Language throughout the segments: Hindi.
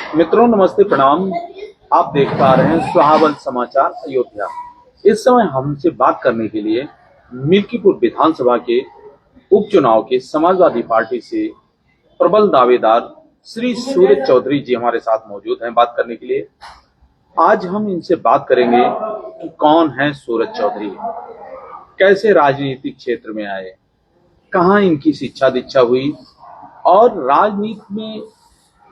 मित्रों नमस्ते प्रणाम। आप देख पा रहे हैं सुहावल समाचार अयोध्या। इस समय हमसे बात करने के लिए मिल्कीपुर विधानसभा के उपचुनाव के समाजवादी पार्टी से प्रबल दावेदार श्री सूरज चौधरी जी हमारे साथ मौजूद हैं बात करने के लिए। आज हम इनसे बात करेंगे कि कौन है सूरज चौधरी, कैसे राजनीतिक क्षेत्र में आए, कहाँ इनकी शिक्षा दीक्षा हुई और राजनीति में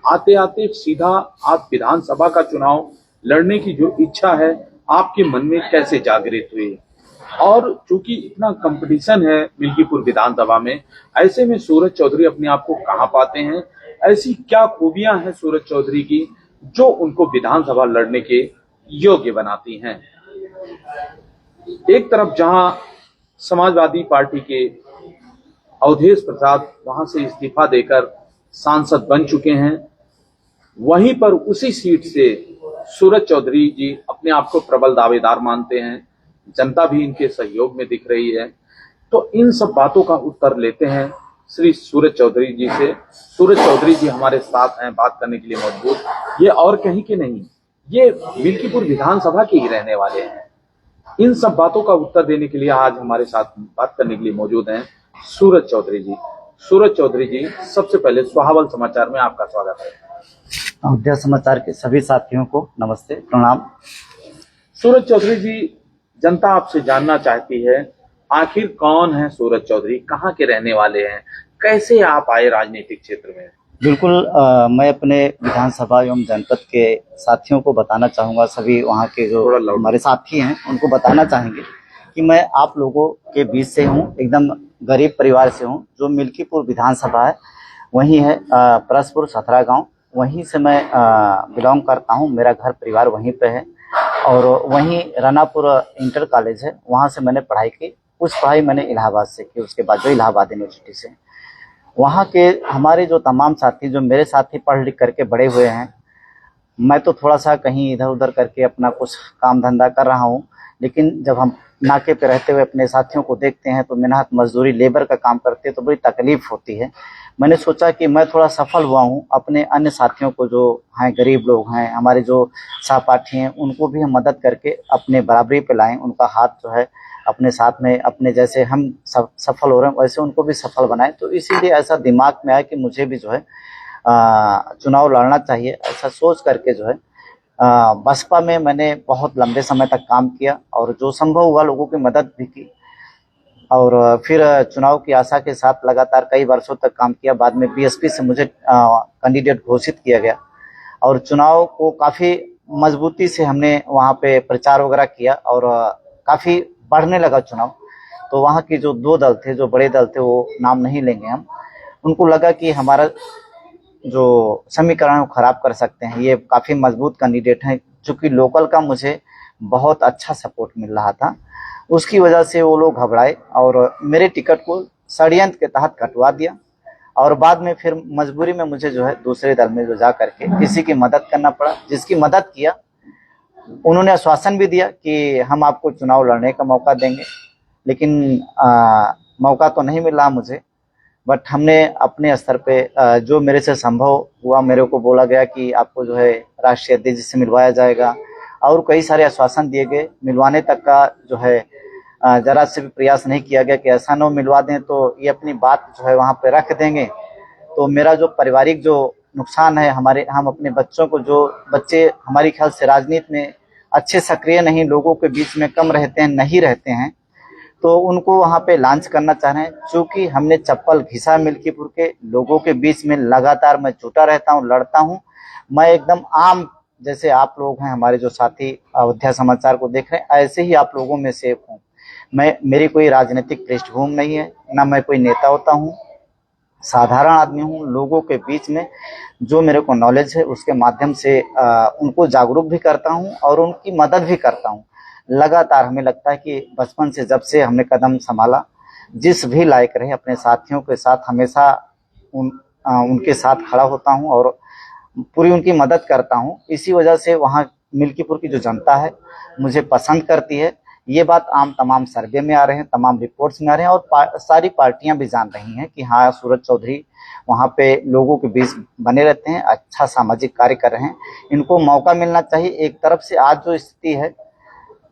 आते आते सीधा आप विधानसभा का चुनाव लड़ने की जो इच्छा है आपके मन में कैसे जागृत हुई। और चूंकि इतना कंपटीशन है मिल्कीपुर विधानसभा में, ऐसे में सूरज चौधरी अपने आप को कहाँ पाते हैं, ऐसी क्या खूबियां हैं सूरज चौधरी की जो उनको विधानसभा लड़ने के योग्य बनाती हैं। एक तरफ जहां समाजवादी पार्टी के अवधेश प्रसाद वहां से इस्तीफा देकर सांसद बन चुके हैं, वहीं पर उसी सीट से सूरज चौधरी जी अपने आप को प्रबल दावेदार मानते हैं। जनता भी इनके सहयोग में दिख रही है। तो इन सब बातों का उत्तर लेते हैं श्री सूरज चौधरी जी से। सूरज चौधरी जी हमारे साथ हैं बात करने के लिए मौजूद। ये और कहीं के नहीं, ये मिल्कीपुर विधानसभा के ही रहने वाले हैं। इन सब बातों का उत्तर देने के लिए आज हमारे साथ बात करने के लिए मौजूद हैं सूरज चौधरी जी। सूरज चौधरी जी, सबसे पहले सुहावल समाचार में आपका स्वागत है। अयोध्या समाचार के सभी साथियों को नमस्ते प्रणाम। सूरज चौधरी जी, जनता आपसे जानना चाहती है आखिर कौन है सूरज चौधरी, कहाँ के रहने वाले हैं, कैसे आप आए राजनीतिक क्षेत्र में। बिल्कुल मैं अपने विधानसभा एवं जनपद के साथियों को बताना चाहूँगा, सभी वहाँ के जो हमारे साथी हैं उनको बताना चाहेंगे कि मैं आप लोगों के बीच से हूँ, एकदम गरीब परिवार से हूँ। जो मिल्कीपुर विधानसभा है वहीं है परसपुर सथरा गाँव, वहीं से मैं बिलोंग करता हूँ। मेरा घर परिवार वहीं पे है और वहीं रानापुर इंटर कॉलेज है, वहाँ से मैंने पढ़ाई की। कुछ पढ़ाई मैंने इलाहाबाद से की, उसके बाद जो इलाहाबाद यूनिवर्सिटी से। वहाँ के हमारे जो तमाम साथी जो मेरे साथी पढ़ लिख करके बड़े हुए हैं, मैं तो थोड़ा सा कहीं इधर उधर करके अपना कुछ काम धंधा कर रहा हूँ, लेकिन जब हम नाके पे रहते हुए अपने साथियों को देखते हैं तो मेहनत मजदूरी लेबर का काम करते हैं तो बड़ी तकलीफ होती है। मैंने सोचा कि मैं थोड़ा सफल हुआ हूँ, अपने अन्य साथियों को जो हैं गरीब लोग हैं, हमारे जो सहपाठी हैं, उनको भी हम मदद करके अपने बराबरी पे लाएं, उनका हाथ जो है अपने साथ में, अपने जैसे हम सफल हो रहे हैं वैसे उनको भी सफल बनाएं। तो इसीलिए ऐसा दिमाग में आया कि मुझे भी जो है चुनाव लड़ना चाहिए। ऐसा सोच करके जो है बसपा में मैंने बहुत लंबे समय तक काम किया और जो संभव हुआ लोगों की मदद भी की और फिर चुनाव की आशा के साथ लगातार कई वर्षों तक काम किया। बाद में बीएसपी से मुझे कैंडिडेट घोषित किया गया और चुनाव को काफ़ी मजबूती से हमने वहाँ पे प्रचार वगैरह किया और काफ़ी बढ़ने लगा चुनाव। तो वहाँ के जो दो दल थे, जो बड़े दल थे, वो नाम नहीं लेंगे हम, उनको लगा कि हमारा जो समीकरण वो खराब कर सकते हैं, ये काफ़ी मजबूत कैंडिडेट हैं। चूँकि लोकल का मुझे बहुत अच्छा सपोर्ट मिल रहा था, उसकी वजह से वो लोग घबराए और मेरे टिकट को षड्यंत्र के तहत कटवा दिया और बाद में फिर मजबूरी में मुझे जो है दूसरे दल में जो जा करके किसी की मदद करना पड़ा। जिसकी मदद किया उन्होंने आश्वासन भी दिया कि हम आपको चुनाव लड़ने का मौका देंगे, लेकिन मौका तो नहीं मिल रहा मुझे। बट हमने अपने स्तर पे जो मेरे से संभव हुआ, मेरे को बोला गया कि आपको जो है राष्ट्रीय अध्यक्ष से मिलवाया जाएगा और कई सारे आश्वासन दिए गए। मिलवाने तक का जो है जरा से भी प्रयास नहीं किया गया कि ऐसा न मिलवा दें तो ये अपनी बात जो है वहाँ पे रख देंगे। तो मेरा जो पारिवारिक जो नुकसान है, हम अपने बच्चों को, जो बच्चे हमारी ख्याल से राजनीति में अच्छे सक्रिय नहीं, लोगों के बीच में कम रहते हैं, नहीं रहते हैं, तो उनको वहाँ पे लॉन्च करना चाह रहे हैं। चूँकि हमने चप्पल घिसा मिल्कीपुर के लोगों के बीच में, लगातार मैं जुटा रहता हूँ, लड़ता हूँ। मैं एकदम आम, जैसे आप लोग हैं हमारे जो साथी अयोध्या समाचार को देख रहे हैं, ऐसे ही आप लोगों में से हूँ। मेरी कोई राजनीतिक पृष्ठभूमि नहीं है, ना मैं कोई नेता होता हूँ, साधारण आदमी हूँ। लोगों के बीच में जो मेरे को नॉलेज है उसके माध्यम से उनको जागरूक भी करता हूँ और उनकी मदद भी करता हूँ। लगातार हमें लगता है कि बचपन से जब से हमने कदम संभाला, जिस भी लायक रहे, अपने साथियों के साथ हमेशा उनके साथ खड़ा होता हूँ और पूरी उनकी मदद करता हूँ। इसी वजह से वहाँ मिल्कीपुर की जो जनता है मुझे पसंद करती है। ये बात आम तमाम सर्वे में आ रहे हैं, तमाम रिपोर्ट्स में आ रहे हैं, और सारी पार्टियां भी जान रही हैं कि हाँ, सूरज चौधरी वहाँ पे लोगों के बीच बने रहते हैं, अच्छा सामाजिक कार्य कर रहे हैं। इनको मौका मिलना चाहिए। एक तरफ से आज जो स्थिति है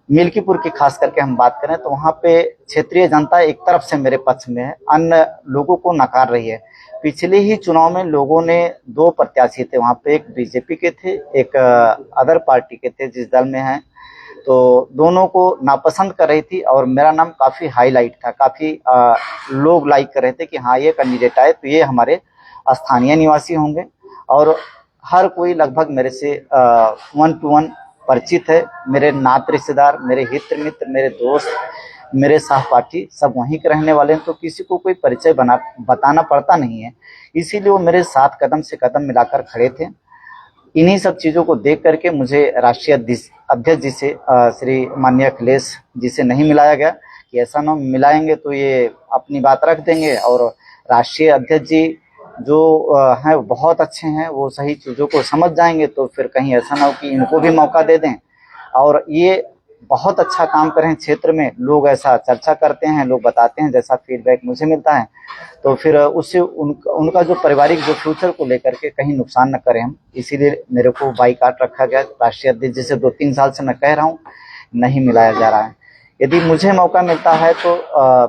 मिल्कीपुर की खास करके हम बात करें तो वहाँ पे क्षेत्रीय जनता एक तरफ से मेरे पक्ष में है, अन्य लोगों को नकार रही है। पिछले ही चुनाव में लोगों ने 2 प्रत्याशी थे वहाँ पे, एक बीजेपी के थे, एक अदर पार्टी के थे जिस दल में हैं, तो दोनों को नापसंद कर रही थी और मेरा नाम काफ़ी हाईलाइट था, काफ़ी लोग लाइक कर रहे थे कि हाँ, ये कैंडिडेट आए तो ये हमारे स्थानीय निवासी होंगे। और हर कोई लगभग मेरे से 1 to 1 परिचित है। मेरे नात रिश्तेदार, मेरे हित मित्र, मेरे दोस्त, मेरे सहपाठी सब वहीं के रहने वाले हैं, तो किसी को कोई परिचय बताना पड़ता नहीं है। इसीलिए वो मेरे साथ कदम से कदम मिलाकर खड़े थे। इन्हीं सब चीज़ों को देख करके मुझे राष्ट्रीय अध्यक्ष जी से, श्री माननीय अखिलेश जी से नहीं मिलाया गया कि ऐसा ना मिलाएंगे तो ये अपनी बात रख देंगे, और राष्ट्रीय अध्यक्ष जी जो हैं बहुत अच्छे हैं, वो सही चीज़ों को समझ जाएंगे तो फिर कहीं ऐसा ना हो कि इनको भी मौका दे दें। और ये बहुत अच्छा काम कर रहे हैं क्षेत्र में, लोग ऐसा चर्चा करते हैं, लोग बताते हैं, जैसा फीडबैक मुझे मिलता है, तो फिर उससे उनका जो पारिवारिक जो फ्यूचर को लेकर के कहीं नुकसान न करें हम, इसीलिए मेरे को बाईकाट रखा गया। राष्ट्रीय अध्यक्ष जिसे 2-3 साल से मैं कह रहा हूँ नहीं मिलाया जा रहा है। यदि मुझे मौका मिलता है तो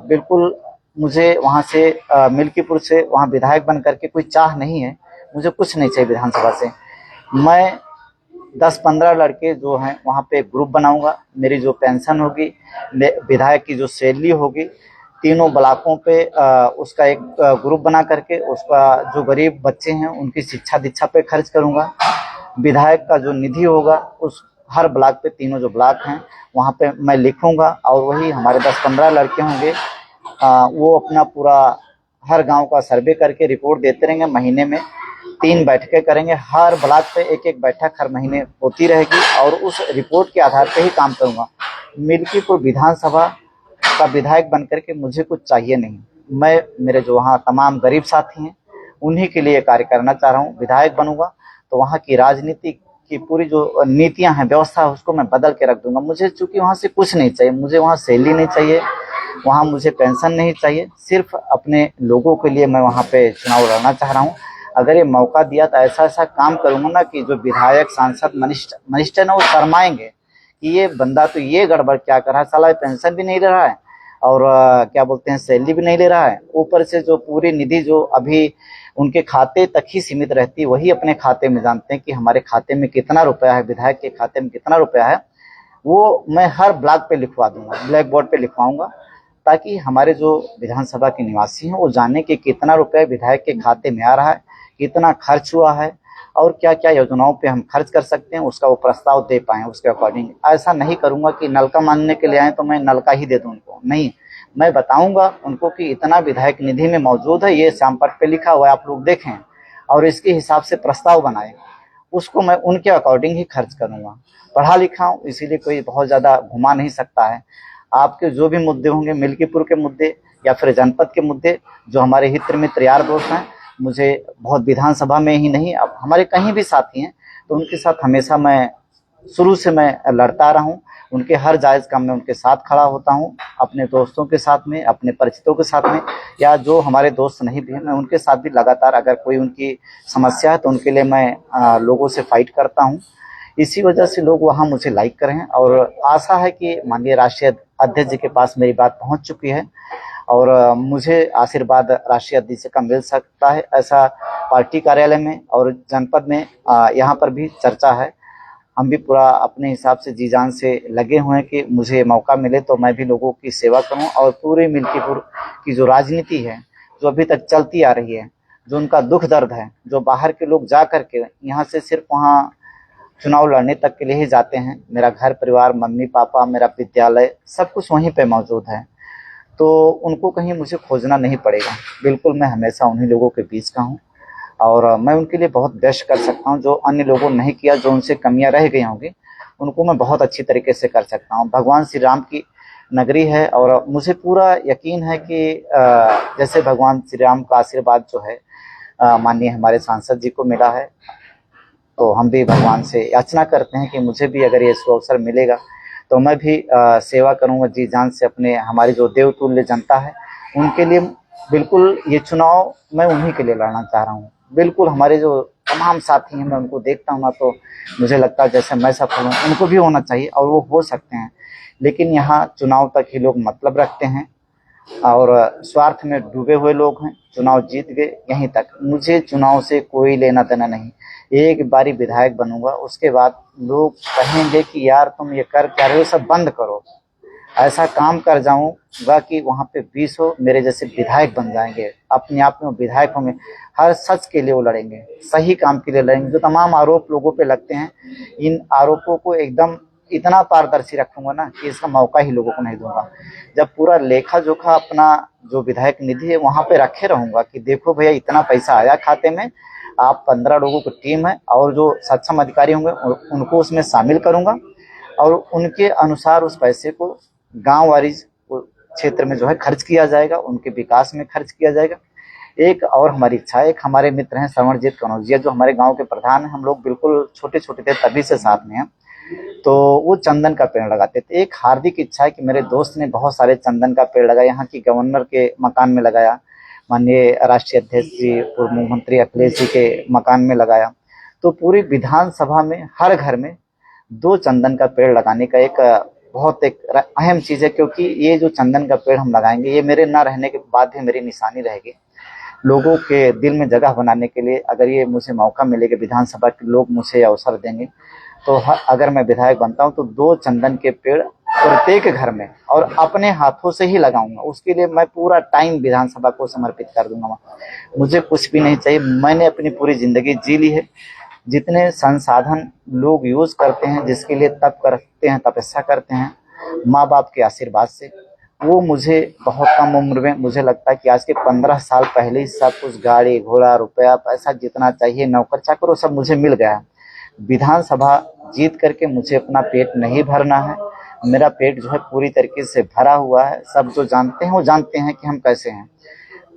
बिल्कुल मुझे वहाँ से मिल्कीपुर से वहाँ विधायक बन करके कोई चाह नहीं है, मुझे कुछ नहीं चाहिए विधानसभा से। मैं 10-15 लड़के जो हैं वहाँ पे एक ग्रुप बनाऊंगा, मेरी जो पेंशन होगी, विधायक की जो सैलरी होगी, तीनों ब्लॉकों पे उसका एक ग्रुप बना करके उसका जो गरीब बच्चे हैं उनकी शिक्षा दीक्षा पे खर्च करूंगा। विधायक का जो निधि होगा उस हर ब्लॉक पे, तीनों जो ब्लॉक हैं वहाँ पे मैं लिखूंगा, और वही हमारे 10-15 लड़के होंगे, वो अपना पूरा हर गांव का सर्वे करके रिपोर्ट देते रहेंगे। महीने में 3 बैठकें करेंगे, हर ब्लॉक पे एक बैठक हर महीने होती रहेगी, और उस रिपोर्ट के आधार पे ही काम करूंगा। मिल्कीपुर विधानसभा का विधायक बन करके मुझे कुछ चाहिए नहीं, मैं मेरे जो वहाँ तमाम गरीब साथी हैं उन्हीं के लिए कार्य करना चाह रहा हूँ। विधायक बनूंगा तो वहाँ की राजनीति की पूरी जो नीतियाँ हैं, व्यवस्था है, उसको मैं बदल के रख दूंगा। मुझे चूंकि वहाँ से कुछ नहीं चाहिए, मुझे वहाँ सैलरी नहीं चाहिए, वहाँ मुझे पेंशन नहीं चाहिए, सिर्फ अपने लोगों के लिए मैं वहाँ पे चुनाव लड़ना चाह रहा हूँ। अगर ये मौका दिया तो ऐसा ऐसा काम करूंगा ना कि जो विधायक, सांसद, मिनिस्टर ना वो शर्माएंगे कि ये बंदा तो ये गड़बड़ क्या कर रहा है, साला पेंशन भी नहीं ले रहा है और क्या बोलते हैं सैलरी भी नहीं ले रहा है, ऊपर से जो पूरी निधि जो अभी उनके खाते तक ही सीमित रहती है, वही अपने खाते में जानते हैं कि हमारे खाते में कितना रुपया है, विधायक के खाते में कितना रुपया है। वो मैं हर ब्लॉक पे लिखवा दूंगा, ब्लैक बोर्ड पे लिखवाऊंगा, ताकि हमारे जो विधानसभा के निवासी हैं वो जाने कि कितना रुपया विधायक के खाते में आ रहा है, कितना खर्च हुआ है, और क्या क्या योजनाओं पे हम खर्च कर सकते हैं, उसका वो प्रस्ताव दे पाएं उसके अकॉर्डिंग। ऐसा नहीं करूंगा कि नलका मांगने के लिए आए तो मैं नलका ही दे दूं उनको, नहीं, मैं बताऊंगा उनको कि इतना विधायक निधि में मौजूद है, ये श्यामपट पे लिखा हुआ है, आप लोग देखें और इसके हिसाब से प्रस्ताव बनाएं, उसको मैं उनके अकॉर्डिंग ही खर्च करूंगा। पढ़ा लिखा हूँ इसीलिए कोई बहुत ज़्यादा घुमा नहीं सकता है। आपके जो भी मुद्दे होंगे, मिल्कीपुर के मुद्दे या फिर जनपद के मुद्दे, जो हमारे हित मित्र यार दोस्त हैं, मुझे बहुत विधानसभा में ही नहीं, अब हमारे कहीं भी साथी हैं तो उनके साथ हमेशा मैं शुरू से मैं लड़ता रहा हूँ। उनके हर जायज़ काम में उनके साथ खड़ा होता हूँ, अपने दोस्तों के साथ में, अपने परिचितों के साथ में, या जो हमारे दोस्त नहीं भी हैं मैं उनके साथ भी लगातार, अगर कोई उनकी समस्या है तो उनके लिए मैं लोगों से फाइट करता हूँ। इसी वजह से लोग वहाँ मुझे लाइक करें, और आशा है कि माननीय राष्ट्रीय अध्यक्ष जी के पास मेरी बात पहुँच चुकी है, और मुझे आशीर्वाद राष्ट्रीय अध्यक्ष का मिल सकता है, ऐसा पार्टी कार्यालय में और जनपद में यहाँ पर भी चर्चा है। हम भी पूरा अपने हिसाब से जी जान से लगे हुए हैं कि मुझे मौका मिले तो मैं भी लोगों की सेवा करूं, और पूरे मिल्कीपुर की जो राजनीति है जो अभी तक चलती आ रही है, जो उनका दुख दर्द है, जो बाहर के लोग जा करके यहाँ से सिर्फ वहाँ चुनाव लड़ने तक के लिए ही जाते हैं, मेरा घर परिवार, मम्मी पापा, मेरा विद्यालय, सब कुछ वहीं पे मौजूद है, तो उनको कहीं मुझे खोजना नहीं पड़ेगा। बिल्कुल मैं हमेशा उन्हीं लोगों के बीच का हूँ, और मैं उनके लिए बहुत बेस्ट कर सकता हूँ, जो अन्य लोगों ने नहीं किया, जो उनसे कमियां रह गई होंगी उनको मैं बहुत अच्छी तरीके से कर सकता हूँ। भगवान श्री राम की नगरी है, और मुझे पूरा यकीन है कि जैसे भगवान श्री राम का आशीर्वाद जो है माननीय हमारे सांसद जी को मिला है, तो हम भी भगवान से याचना करते हैं कि मुझे भी अगर ये अवसर मिलेगा तो मैं भी सेवा करूंगा जी जान से। अपने हमारी जो देवतुल्य जनता है उनके लिए बिल्कुल ये चुनाव मैं उन्हीं के लिए लड़ना चाह रहा हूँ। बिल्कुल हमारे जो तमाम साथी हैं मैं उनको देखता हूँ ना तो मुझे लगता है जैसे मैं सफल हूँ उनको भी होना चाहिए और वो हो सकते हैं। लेकिन यहाँ चुनाव तक ही लोग मतलब रखते हैं और स्वार्थ में डूबे हुए लोग हैं। चुनाव जीत गए यहीं तक, मुझे चुनाव से कोई लेना देना नहीं। एक बारी विधायक बनूंगा उसके बाद लोग कहेंगे कि यार तुम ये कर क्या रहे हो, सब बंद करो। ऐसा काम कर जाऊंगा कि वहां पे 20 मेरे जैसे विधायक बन जाएंगे, अपने आप में वो विधायक होंगे। हर सच के लिए वो लड़ेंगे, सही काम के लिए लड़ेंगे। जो तमाम आरोप लोगों पे लगते हैं इन आरोपों को एकदम इतना पारदर्शी रखूंगा ना कि इसका मौका ही लोगों को नहीं दूंगा। जब पूरा लेखा जोखा अपना जो विधायक निधि है वहां पे रखे रहूंगा कि देखो भैया इतना पैसा आया खाते में, आप 15 लोगों की टीम है और जो सक्षम अधिकारी होंगे उनको उसमें शामिल करूंगा और उनके अनुसार उस पैसे को गांव वाइज क्षेत्र में जो है खर्च किया जाएगा, उनके विकास में खर्च किया जाएगा। एक और हमारी इच्छा है, एक हमारे मित्र हैं श्रवणजीत कनौजिया जो हमारे गांव के प्रधान हैं, हम लोग बिल्कुल छोटे छोटे थे तभी से साथ में हैं, तो वो चंदन का पेड़ लगाते थे। एक हार्दिक इच्छा है कि मेरे दोस्त ने बहुत सारे चंदन का पेड़ लगाया, यहाँ की गवर्नर के मकान में लगाया, माननीय राष्ट्रीय अध्यक्ष जी पूर्व मुख्यमंत्री अखिलेश जी के मकान में लगाया। तो पूरी विधानसभा में हर घर में 2 चंदन का पेड़ लगाने का एक बहुत एक अहम चीज है, क्योंकि ये जो चंदन का पेड़ हम लगाएंगे ये मेरे न रहने के बाद भी मेरी निशानी रहेगी। लोगों के दिल में जगह बनाने के लिए अगर ये मुझे मौका मिलेगा, विधानसभा के लोग मुझे अवसर देंगे, तो अगर मैं विधायक बनता हूं तो 2 चंदन के पेड़ प्रत्येक घर में और अपने हाथों से ही लगाऊंगा। उसके लिए मैं पूरा टाइम विधानसभा को समर्पित कर दूंगा। मुझे कुछ भी नहीं चाहिए, मैंने अपनी पूरी जिंदगी जी ली है। जितने संसाधन लोग यूज करते हैं, जिसके लिए तप करते हैं, तपस्या करते हैं माँ बाप के आशीर्वाद से, वो मुझे बहुत कम उम्र में, मुझे लगता है कि आज के 15 साल पहले ही सब कुछ गाड़ी घोड़ा रुपया पैसा जितना चाहिए नौकर चाकर वो सब मुझे मिल गया है। विधानसभा जीत करके मुझे अपना पेट नहीं भरना है, मेरा पेट जो है पूरी तरीके से भरा हुआ है। सब जो जानते हैं वो जानते हैं कि हम कैसे हैं।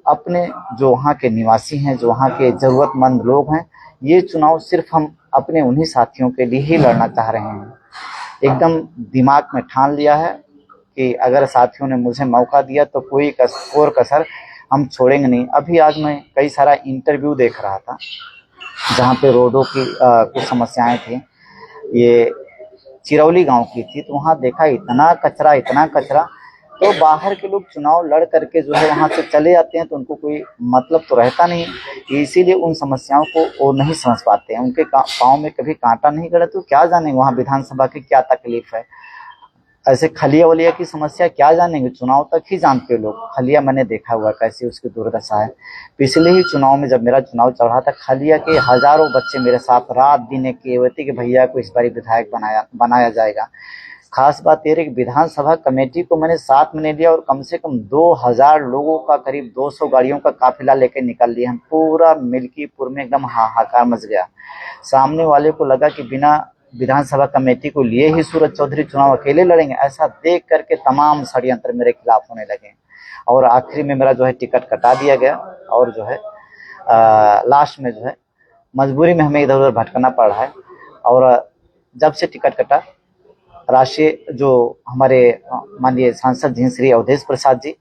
अपने जो वहाँ के निवासी हैं, जो वहाँ के जरूरतमंद लोग हैं, ये चुनाव सिर्फ हम अपने उन्हीं साथियों के लिए ही लड़ना चाह रहे हैं। एकदम दिमाग में ठान लिया है कि अगर साथियों ने मुझे मौका दिया तो कोई कोर कसर हम छोड़ेंगे नहीं। अभी आज मैं कई सारा इंटरव्यू देख रहा था जहाँ पे रोडों की कुछ समस्याएं थी, ये चिरौली गांव की थी, तो वहाँ देखा इतना कचरा। तो बाहर के लोग चुनाव लड़ करके जो है वहां से चले जाते हैं, तो उनको कोई मतलब तो रहता नहीं, इसीलिए उन समस्याओं को वो नहीं समझ पाते हैं। उनके पाँव में कभी कांटा नहीं गड़ा तो क्या जाने वहाँ विधानसभा की क्या तकलीफ है। ऐसे खलिया वलिया की समस्या क्या जानेंगे, चुनाव तक ही जानते लोग। खलिया मैंने देखा हुआ कैसी उसकी दुर्दशा है। पिछले ही चुनाव में जब मेरा चुनाव चढ़ा था, खलिया के हजारों बच्चे मेरे साथ रात दिन एक किए थे कि भैया को इस बारी विधायक बनाया जाएगा। खास बात यह है कि विधानसभा कमेटी को मैंने साथ में नहीं लिया और कम से कम 2000 लोगों का, करीब 200 गाड़ियों का काफिला लेकर निकल लिए हम। पूरा मिल्कीपुर में एकदम हाहाकार मच गया। सामने वाले को लगा कि बिना विधानसभा कमेटी को लिए ही सूरज चौधरी चुनाव अकेले लड़ेंगे। ऐसा देख करके तमाम षड्यंत्र मेरे खिलाफ होने लगे और आखिरी में मेरा जो है टिकट कटा दिया गया और जो है लास्ट में जो है मजबूरी में हमें इधर उधर भटकना पड़ रहा है। और जब से टिकट कटा, राष्ट्रीय जो हमारे माननीय सांसद जी श्री अवधेश प्रसाद जी,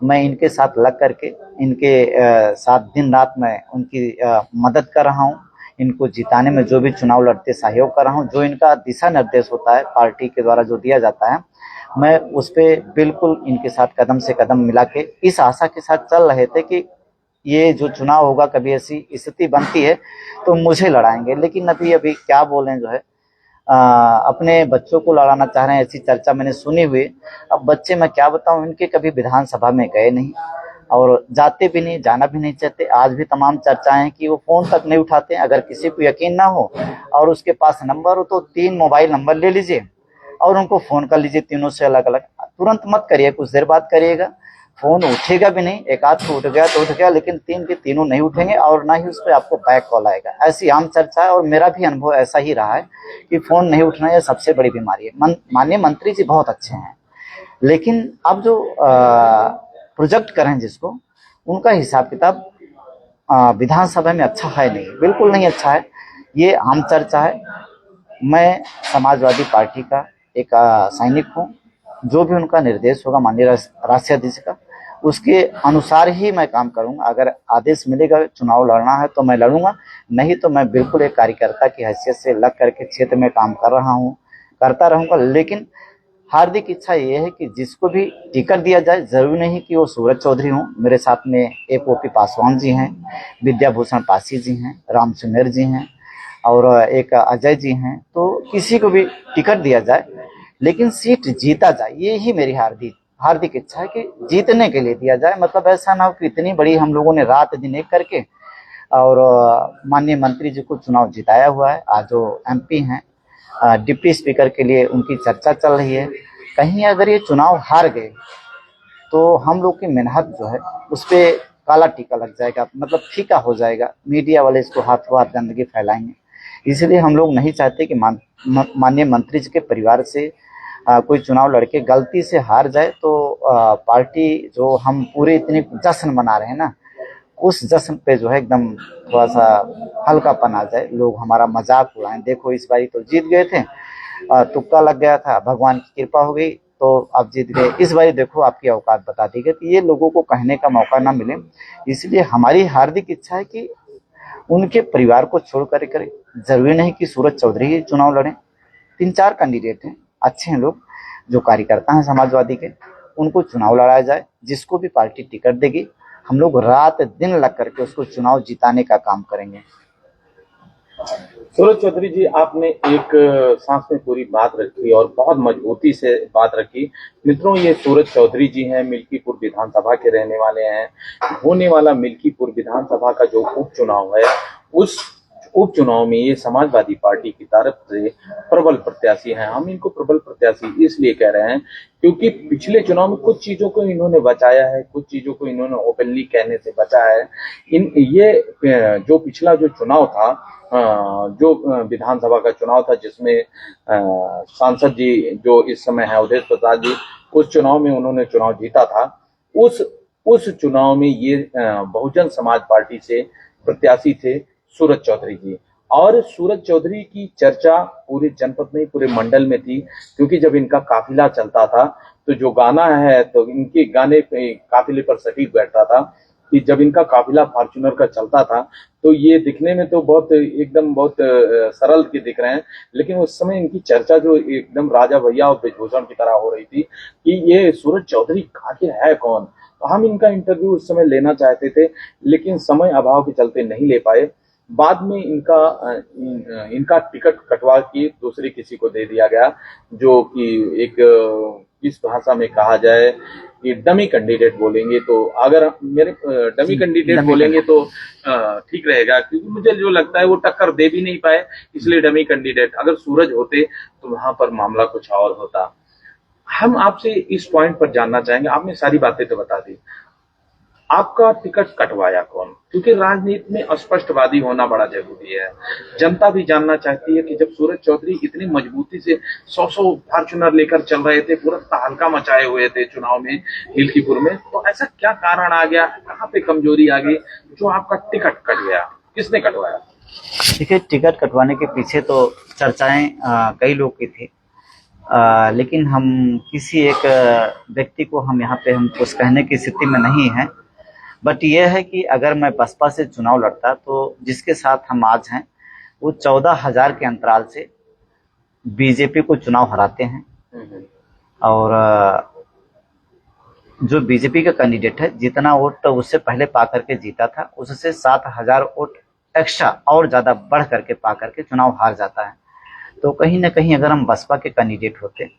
मैं इनके साथ लग करके इनके साथ दिन रात मैं उनकी मदद कर रहा हूँ। इनको जिताने में जो भी चुनाव लड़ते सहयोग कर रहा हूँ। जो इनका दिशा निर्देश होता है पार्टी के द्वारा जो दिया जाता है, मैं उस पर बिल्कुल इनके साथ कदम से कदम मिला के इस आशा के साथ चल रहे थे कि ये जो चुनाव होगा कभी ऐसी स्थिति बनती है तो मुझे लड़ाएंगे। लेकिन अभी क्या बोलें, जो है अपने बच्चों को लड़ाना चाह रहे हैं, ऐसी चर्चा मैंने सुनी हुई। अब बच्चे मैं क्या बताऊं, इनके कभी विधानसभा में गए नहीं और जाते भी नहीं, जाना भी नहीं चाहते। आज भी तमाम चर्चाएं हैं कि वो फोन तक नहीं उठाते। अगर किसी को यकीन ना हो और उसके पास नंबर हो तो 3 मोबाइल नंबर ले लीजिए और उनको फोन कर लीजिए, तीनों से अलग अलग। तुरंत मत करिए, कुछ देर बाद करिएगा, फोन उठेगा भी नहीं। एक आध को उठ गया तो उठ गया, लेकिन 3 के तीनों नहीं उठेंगे और ना ही उस पर आपको बैक कॉल आएगा। ऐसी आम चर्चा है और मेरा भी अनुभव ऐसा ही रहा है कि फोन नहीं उठना यह सबसे बड़ी बीमारी है। माननीय मंत्री जी बहुत अच्छे हैं, लेकिन अब जो प्रोजेक्ट करें जिसको, उनका हिसाब किताब विधानसभा में अच्छा है नहीं, बिल्कुल नहीं अच्छा है। ये आम चर्चा है। मैं समाजवादी पार्टी का एक सैनिक हूँ। जो भी उनका निर्देश होगा माननीय राष्ट्रीय अध्यक्ष का, उसके अनुसार ही मैं काम करूंगा। अगर आदेश मिलेगा चुनाव लड़ना है तो मैं लड़ूंगा, नहीं तो मैं बिल्कुल एक कार्यकर्ता की हैसियत से लग करके क्षेत्र में काम कर रहा हूँ, करता रहूंगा। लेकिन हार्दिक इच्छा ये है कि जिसको भी टिकट दिया जाए, जरूरी नहीं कि वो सूरज चौधरी हों। मेरे साथ में एक ओपी पासवान जी हैं, विद्याभूषण पासी जी हैं, राम सुमेर जी हैं और एक अजय जी हैं। तो किसी को भी टिकट दिया जाए लेकिन सीट जीता जाए, ये ही मेरी हार्दिक इच्छा है कि जीतने के लिए दिया जाए। मतलब ऐसा ना हो कि इतनी बड़ी हम लोगों ने रात दिन एक करके और माननीय मंत्री जी को चुनाव जिताया हुआ है। आज जो एमपी हैं, डिप्टी स्पीकर के लिए उनकी चर्चा चल रही है। कहीं अगर ये चुनाव हार गए तो हम लोग की मेहनत जो है उस पर काला टीका लग जाएगा, मतलब फीका हो जाएगा। मीडिया वाले इसको हाथों हाथ गंदगी फैलाएंगे। इसलिए हम लोग नहीं चाहते कि माननीय मंत्री जी के परिवार से कोई चुनाव लड़के गलती से हार जाए तो पार्टी जो हम पूरे इतने जश्न मना रहे हैं ना, उस जश्न पे जो है एकदम थोड़ा सा हल्कापन आ जाए, लोग हमारा मजाक उड़ाएं। देखो इस बारी तो जीत गए थे, तुक्का लग गया था, भगवान की कृपा हो गई तो आप जीत गए, इस बारी देखो आपकी औकात बता दी गई। तो ये लोगों को कहने का मौका ना मिले, इसलिए हमारी हार्दिक इच्छा है कि उनके परिवार को छोड़ कर करे। जरूरी नहीं कि सूरज चौधरी ही चुनाव लड़े, 3-4 कैंडिडेट हैं, अच्छे हैं लोग जो कार्यकर्ता हैं समाजवादी के, उनको चुनाव लड़ाया जाए। जिसको भी पार्टी टिकट देगी हम लोग रात दिन लग करके उसको चुनाव जिताने का काम करेंगे। सूरज चौधरी जी, आपने एक सांस में पूरी बात रखी और बहुत मजबूती से बात रखी। मित्रों, ये सूरज चौधरी जी हैं, मिल्कीपुर विधानसभा के रहने वाले हैं। होने वाला मिल्कीपुर विधानसभा का जो उपचुनाव है, उस उपचुनाव में ये समाजवादी पार्टी की तरफ से प्रबल प्रत्याशी हैं। हम इनको प्रबल प्रत्याशी इसलिए कह रहे हैं क्योंकि पिछले चुनाव में कुछ चीजों को इन्होंने बचाया है, कुछ चीजों को इन्होंने ओपनली कहने से बचा है। ये जो पिछला जो चुनाव था, जो विधानसभा का चुनाव था, जिसमें सांसद जी जो इस समय है अवधेश प्रसाद जी, उस चुनाव में उन्होंने चुनाव जीता था। उस चुनाव में ये बहुजन समाज पार्टी से प्रत्याशी थे सूरज चौधरी जी। और सूरज चौधरी की चर्चा पूरे जनपद में, पूरे मंडल में थी, क्योंकि जब इनका काफिला चलता था तो जो गाना है तो इनके गाने पे काफिले पर सटीक बैठता था कि जब इनका काफिला फॉर्च्यूनर का चलता था तो ये दिखने में तो बहुत सरल के दिख रहे हैं, लेकिन उस समय इनकी चर्चा जो एकदम राजा भैया और ब्रिजभूषण की तरह हो रही थी कि ये सूरज चौधरी आखिर है कौन। तो हम इनका इंटरव्यू उस समय लेना चाहते थे, लेकिन समय अभाव के चलते नहीं ले पाए। बाद में इनका टिकट कटवा के दूसरे किसी को दे दिया गया, जो कि एक इस भाषा में कहा जाए कि डमी कैंडिडेट बोलेंगे तो, अगर मेरे डमी कैंडिडेट बोलेंगे तो ठीक रहेगा, क्योंकि मुझे जो लगता है वो टक्कर दे भी नहीं पाए, इसलिए डमी कैंडिडेट। अगर सूरज होते तो वहां पर मामला कुछ और होता। हम आपसे इस पॉइंट पर जानना चाहेंगे, आपने सारी बातें तो बता दी, आपका टिकट कटवाया कौन? क्योंकि राजनीति में स्पष्टवादी होना बड़ा जरूरी है। जनता भी जानना चाहती है कि जब सूरज चौधरी इतनी मजबूती से 100 फॉर्च्यूनर लेकर चल रहे थे, पूरा तहलका मचाए हुए थे चुनाव में मिल्कीपुर में, तो ऐसा क्या कारण आ गया, कहाँ पे कमजोरी आ गई जो आपका टिकट कट गया? किसने कटवाया? देखिए, टिकट कटवाने के पीछे तो चर्चाएं कई लोग की थी, लेकिन हम किसी एक व्यक्ति को हम कुछ कहने की स्थिति में नहीं है। बट यह है कि अगर मैं बसपा से चुनाव लड़ता तो जिसके साथ हम आज हैं वो 14,000 के अंतराल से बीजेपी को चुनाव हराते हैं। और जो बीजेपी का कैंडिडेट है, जितना वोट तो उससे पहले पा करके जीता था, उससे 7,000 वोट एक्स्ट्रा और ज्यादा बढ़ करके पा करके चुनाव हार जाता है। तो कहीं ना कहीं अगर हम बसपा के कैंडिडेट होते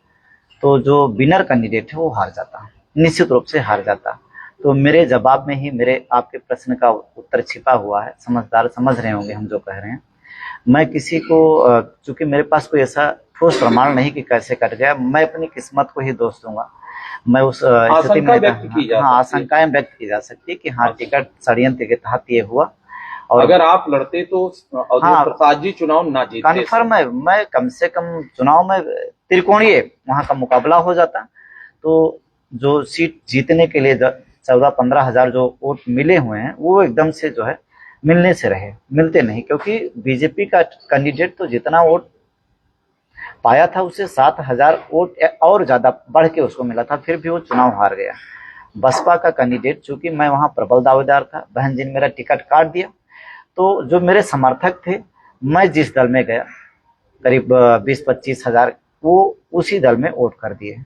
तो जो विनर कैंडिडेट है वो हार जाता, निश्चित रूप से हार जाता। तो मेरे जवाब में ही मेरे आपके प्रश्न का उत्तर छिपा हुआ है। समझदार समझ रहे होंगे हम जो कह रहे हैं। मैं किसी को, चूंकि मेरे पास कोई ऐसा ठोस प्रमाण नहीं कि कैसे कट गया, मैं अपनी किस्मत को ही दोष दूंगा। मैं उस स्थिति में आशंकाएं व्यक्त की जा सकती है कि हाँ, टिकट षड्यंत्र के तहत ये हुआ। और अगर आप लड़ते तो अवधेश प्रसाद जी चुनाव ना जीतते, कन्फर्म है, मैं कम से कम चुनाव में त्रिकोणीय वहां का मुकाबला हो जाता। तो जो सीट जीतने के लिए 14-15 हजार जो वोट मिले हुए हैं वो एकदम से जो है मिलने से रहे, मिलते नहीं, क्योंकि बीजेपी का कैंडिडेट तो जितना वोट पाया था उससे 7,000 वोट और ज्यादा बढ़ के उसको मिला था, फिर भी वो चुनाव हार गया। बसपा का कैंडिडेट, चूंकि मैं वहां प्रबल दावेदार था, बहन जी ने मेरा टिकट काट दिया, तो जो मेरे समर्थक थे, मैं जिस दल में गया करीब 20-25 हजार, वो उसी दल में वोट कर दिए,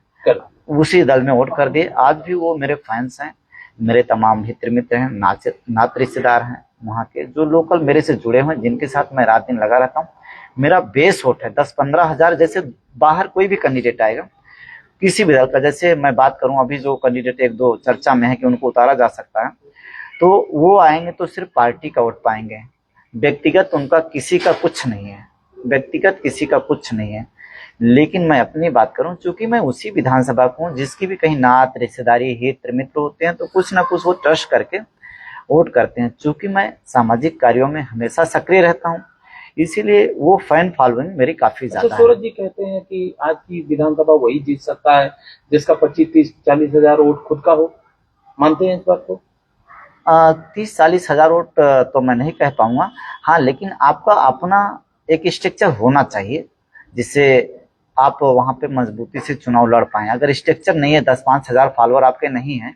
उसी दल में वोट कर दिए। आज भी वो मेरे फैंस हैं, मेरे तमाम हित मित्र हैं, नात रिश्तेदार हैं, वहाँ के जो लोकल मेरे से जुड़े हुए हैं, जिनके साथ मैं रात दिन लगा रहता हूँ। मेरा बेस वोट है 10-15 हजार। जैसे बाहर कोई भी कैंडिडेट आएगा किसी भी दल का, जैसे मैं बात करूं अभी जो कैंडिडेट 1-2 चर्चा में है कि उनको उतारा जा सकता है, तो वो आएंगे तो सिर्फ पार्टी का वोट पाएंगे, व्यक्तिगत उनका किसी का कुछ नहीं है, व्यक्तिगत किसी का कुछ नहीं है। लेकिन मैं अपनी बात करूं, चूंकि मैं उसी विधानसभा को हूं जिसकी भी कहीं नात रिश्तेदारी हित मित्र होते हैं, तो कुछ ना कुछ वो ट्रस्ट करके वोट करते हैं। चूंकि मैं सामाजिक कार्यों में हमेशा सक्रिय रहता हूं, इसीलिए वो फैन फॉलोइंग मेरी काफी ज्यादा है। सूरज जी कहते हैं कि आज की विधानसभा वही जीत सकता है जिसका 25-30-40 हजार वोट खुद का हो, मानते हैं इस बात को? 30-40 हजार वोट तो मैं नहीं कह पाऊंगा, हाँ, लेकिन आपका अपना एक स्ट्रक्चर होना चाहिए जिससे आप वहां पे मजबूती से चुनाव लड़ पाए। अगर स्ट्रक्चर नहीं है, 10-5 हजार फॉलोअर आपके नहीं है,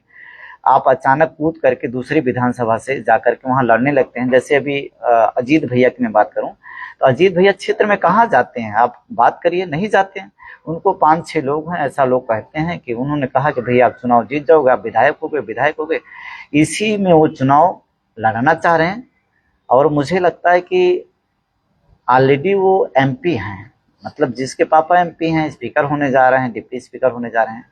आप अचानक कूद करके दूसरी विधानसभा से जाकर के वहां लड़ने लगते हैं। जैसे अभी अजीत भैया की मैं बात करूं, तो अजीत भैया क्षेत्र में कहाँ जाते हैं, आप बात करिए, नहीं जाते हैं। उनको 5-6 लोग हैं, ऐसा लोग कहते हैं कि उन्होंने कहा कि भैया आप चुनाव जीत जाओगे, आप विधायक हो गए। इसी में वो चुनाव लड़ना चाह रहे हैं। और मुझे लगता है कि ऑलरेडी वो एमपी हैं, मतलब जिसके पापा एमपी हैं, स्पीकर होने जा रहे हैं, डिप्टी स्पीकर होने जा रहे हैं,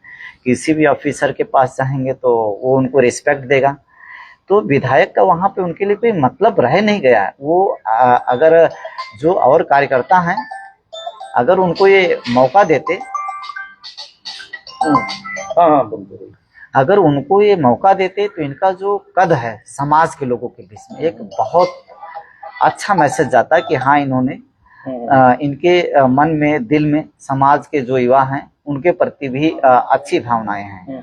किसी भी ऑफिसर के पास जाएंगे तो वो उनको रिस्पेक्ट देगा। तो विधायक का वहां पे उनके लिए कोई मतलब रह नहीं गया है। वो अगर जो और कार्यकर्ता हैं, अगर उनको ये मौका देते, हाँ बिल्कुल, अगर उनको ये मौका देते तो इनका जो कद है समाज के लोगों के बीच में एक बहुत अच्छा मैसेज जाता है कि हाँ, इन्होंने इनके मन में, दिल में समाज के जो युवा हैं उनके प्रति भी अच्छी भावनाएं हैं।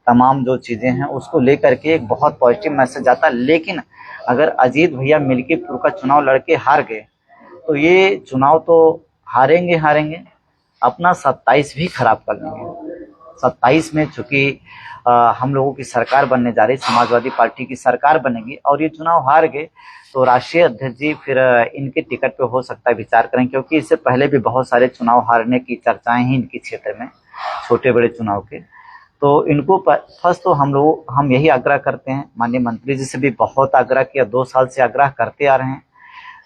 तमाम जो चीजें हैं उसको लेकर के एक बहुत पॉजिटिव मैसेज आता है। लेकिन अगर अजीत भैया मिल्कीपुर का चुनाव लड़के हार गए तो ये चुनाव तो हारेंगे, अपना 27 भी खराब कर लेंगे। 27 में चूंकि हम लोगों की सरकार बनने जा रही, समाजवादी पार्टी की सरकार बनेगी, और ये चुनाव हार गए तो राष्ट्रीय अध्यक्ष जी फिर इनके टिकट पे हो सकता है विचार करें, क्योंकि इससे पहले भी बहुत सारे चुनाव हारने की चर्चाएं हैं इनके क्षेत्र में, छोटे बड़े चुनाव के। तो इनको फर्स्ट तो हम यही आग्रह करते हैं, माननीय मंत्री जी से भी बहुत आग्रह किया, 2 साल से आग्रह करते आ रहे हैं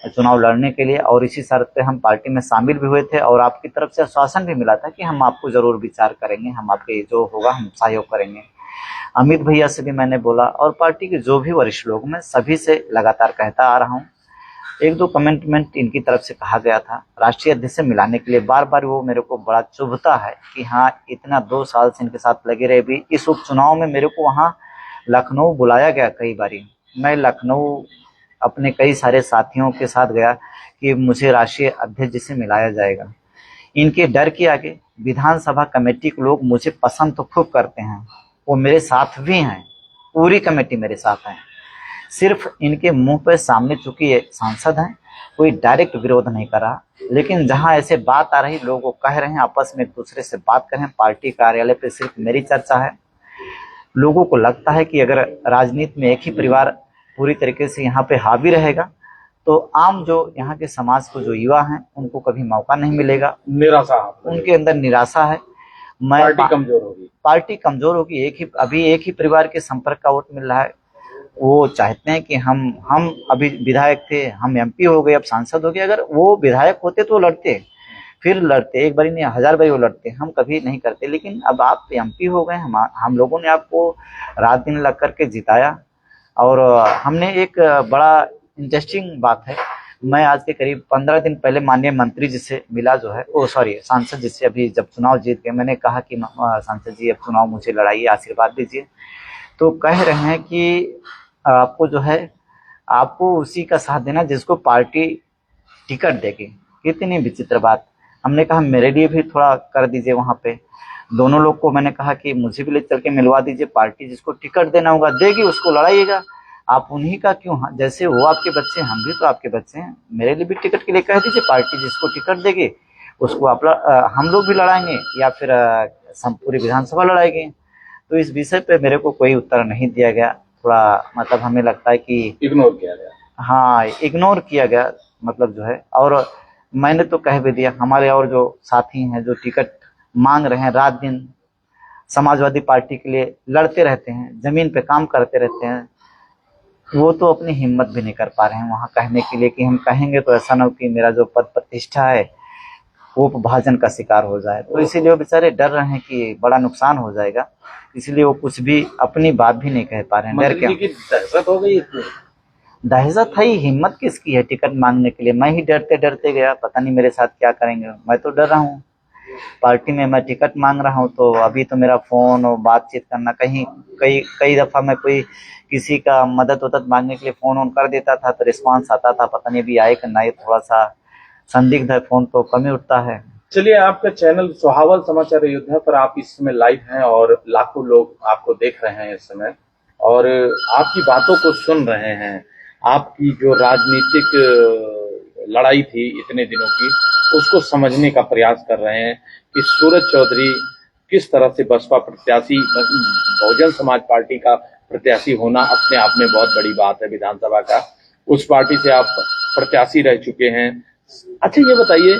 चुनाव लड़ने के लिए, और इसी शर्त पे हम पार्टी में शामिल भी हुए थे, और आपकी तरफ से आश्वासन भी मिला था कि हम आपको जरूर विचार करेंगे, हम आपके जो होगा हम सहयोग करेंगे। अमित भैया से भी मैंने बोला, और पार्टी के जो भी वरिष्ठ लोग, मैं सभी से लगातार कहता आ रहा हूँ। 1-2 कमेंटमेंट इनकी तरफ से कहा गया था राष्ट्रीय अध्यक्ष से मिलाने के लिए, बार बार वो मेरे को बड़ा चुभता है कि हाँ, इतना 2 साल से इनके साथ लगे रहे। भी इस उपचुनाव में मेरे को वहाँ लखनऊ बुलाया गया कई बारी, मैं लखनऊ अपने कई सारे साथियों के साथ गया कि मुझे राष्ट्रीय अध्यक्ष जी से मिलाया जाएगा। इनके डर के आगे विधानसभा कमेटी के लोग मुझे पसंद तो खूब करते हैं, वो मेरे साथ भी हैं, पूरी कमेटी मेरे साथ है। सिर्फ इनके मुंह पे सामने, चूंकि ये सांसद हैं, कोई डायरेक्ट विरोध नहीं कर रहा, लेकिन जहां ऐसे बात आ रही, लोग कह रहे हैं आपस में एक दूसरे से बात करें, पार्टी कार्यालय पे सिर्फ मेरी चर्चा है। लोगों को लगता है कि अगर राजनीति में एक ही परिवार पूरी तरीके से यहाँ पे हावी रहेगा तो आम जो यहाँ के समाज को जो युवा हैं उनको कभी मौका नहीं मिलेगा, निराशा, उनके अंदर निराशा है। पार्टी कमजोर होगी। अभी एक ही परिवार के संपर्क का वोट मिल रहा है। वो चाहते हैं कि हम अभी विधायक थे, हम एमपी हो गए, अब सांसद हो गए। अगर वो विधायक होते तो लड़ते, फिर लड़ते, एक बारी नहीं 1000 बारी वो लड़ते, हम कभी नहीं करते। लेकिन अब आप एमपी हो गए, हम लोगों ने आपको रात दिन लग करके जिताया। और हमने एक बड़ा इंटरेस्टिंग बात है, मैं आज के करीब 15 दिन पहले माननीय मंत्री जी से मिला, जो है सांसद जी से, अभी जब चुनाव जीत गए, मैंने कहा कि सांसद जी अब चुनाव मुझे लड़ाइए, आशीर्वाद दीजिए। तो कह रहे हैं कि आपको जो है, आपको उसी का साथ देना जिसको पार्टी टिकट देगी। कितनी विचित्र बात। हमने कहा मेरे लिए भी थोड़ा कर दीजिए वहां पे। दोनों लोग को मैंने कहा कि मुझे भी ले चल के मिलवा दीजिए, पार्टी जिसको टिकट देना होगा देगी, उसको लड़ाइएगा। आप उन्हीं का क्यों, जैसे वो आपके बच्चे, हम भी तो आपके बच्चे हैं, मेरे लिए भी टिकट के लिए कह दीजिए, पार्टी जिसको टिकट देगी उसको आप हम लोग भी लड़ाएंगे या फिर पूरी विधानसभा लड़ाएंगे। तो इस विषय पे मेरे को कोई उत्तर नहीं दिया गया। थोड़ा मतलब हमें लगता है कि इग्नोर किया गया। हाँ, इग्नोर किया गया मतलब जो है। और मैंने तो कह भी दिया, हमारे और जो साथी हैं जो टिकट मांग रहे हैं, रात दिन समाजवादी पार्टी के लिए लड़ते रहते हैं, जमीन पे काम करते रहते हैं, वो तो अपनी हिम्मत भी नहीं कर पा रहे हैं वहाँ कहने के लिए कि हम कहेंगे तो ऐसा ना हो कि मेरा जो पद प्रतिष्ठा है वो भाजन का शिकार हो जाए। तो इसीलिए वो बेचारे डर रहे हैं कि बड़ा नुकसान हो जाएगा, इसलिए वो कुछ भी अपनी बात भी नहीं कह पा रहे हैं। डर क्या, दहशत हो गई इसमें? दहशत है ही, हिम्मत किसकी है टिकट मांगने के लिए। मैं ही डरते डरते गया, पता नहीं मेरे साथ क्या करेंगे। मैं तो डर रहा हूँ, पार्टी में मैं टिकट मांग रहा हूँ तो अभी तो मेरा फोन और बातचीत करना, कहीं कई दफा मैं कोई किसी का मदद मांगने के लिए फोन ऑन कर देता था तो रिस्पांस आता था, पता नहीं अभी आए कि नहीं, थोड़ा सा संदिग्ध है, फोन तो कम ही उठता है। चलिए, आपका चैनल सुहावल समाचार अयोध्या पर आप इस समय लाइव हैं और लाखों लोग आपको देख रहे हैं इस समय और आपकी बातों को सुन रहे हैं। आपकी जो राजनीतिक लड़ाई थी इतने दिनों की, उसको समझने का प्रयास कर रहे हैं कि सूरज चौधरी किस तरह से बसपा प्रत्याशी, बहुजन समाज पार्टी का प्रत्याशी होना अपने आप में बहुत बड़ी बात है विधानसभा का। उस पार्टी से आप प्रत्याशी रह चुके हैं। अच्छा, ये बताइए,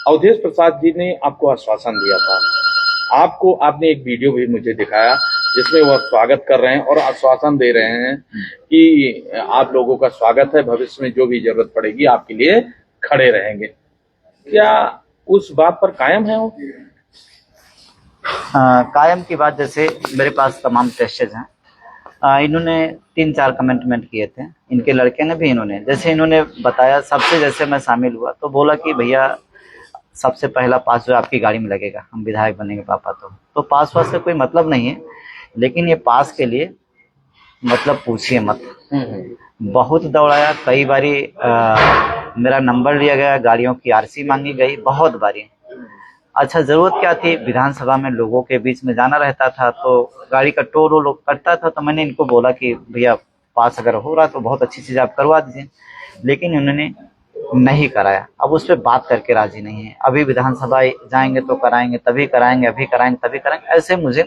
अवधेश प्रसाद जी ने आपको आश्वासन दिया था, आपने एक वीडियो भी मुझे दिखाया जिसमें वह स्वागत कर रहे हैं और आश्वासन दे रहे हैं कि आप लोगों का स्वागत है, भविष्य में जो भी जरूरत पड़ेगी आपके लिए खड़े रहेंगे। क्या उस बात पर कायम है वो? कायम की बात, जैसे मेरे पास तमाम टेस्टेज हैं, इन्होंने 3-4 कमेंटमेंट किए थे, इनके लड़के ने भी, जैसे इन्होंने बताया, सबसे जैसे मैं शामिल हुआ तो बोला कि भैया सबसे पहला पास जो आपकी गाड़ी में लगेगा, हम विधायक बनेंगे पापा तो पास वास से कोई मतलब नहीं है, लेकिन ये पास के लिए मतलब पूछिए मत। बहुत दौड़ाया, कई बारी मेरा नंबर लिया गया, गाड़ियों की आरसी मांगी गई, बहुत बारी। अच्छा, जरूरत क्या थी, विधानसभा में लोगों के बीच में जाना रहता था तो गाड़ी का टोल वो लोग कटता था, तो मैंने इनको बोला कि भैया पास अगर हो रहा तो बहुत अच्छी चीज आप करवा दीजिए, लेकिन उन्होंने नहीं कराया। अब उस पर बात करके राजी नहीं है, अभी विधानसभा जाएंगे तो कराएंगे, तभी कराएंगे, अभी कराएंगे तभी कराएंगे, ऐसे मुझे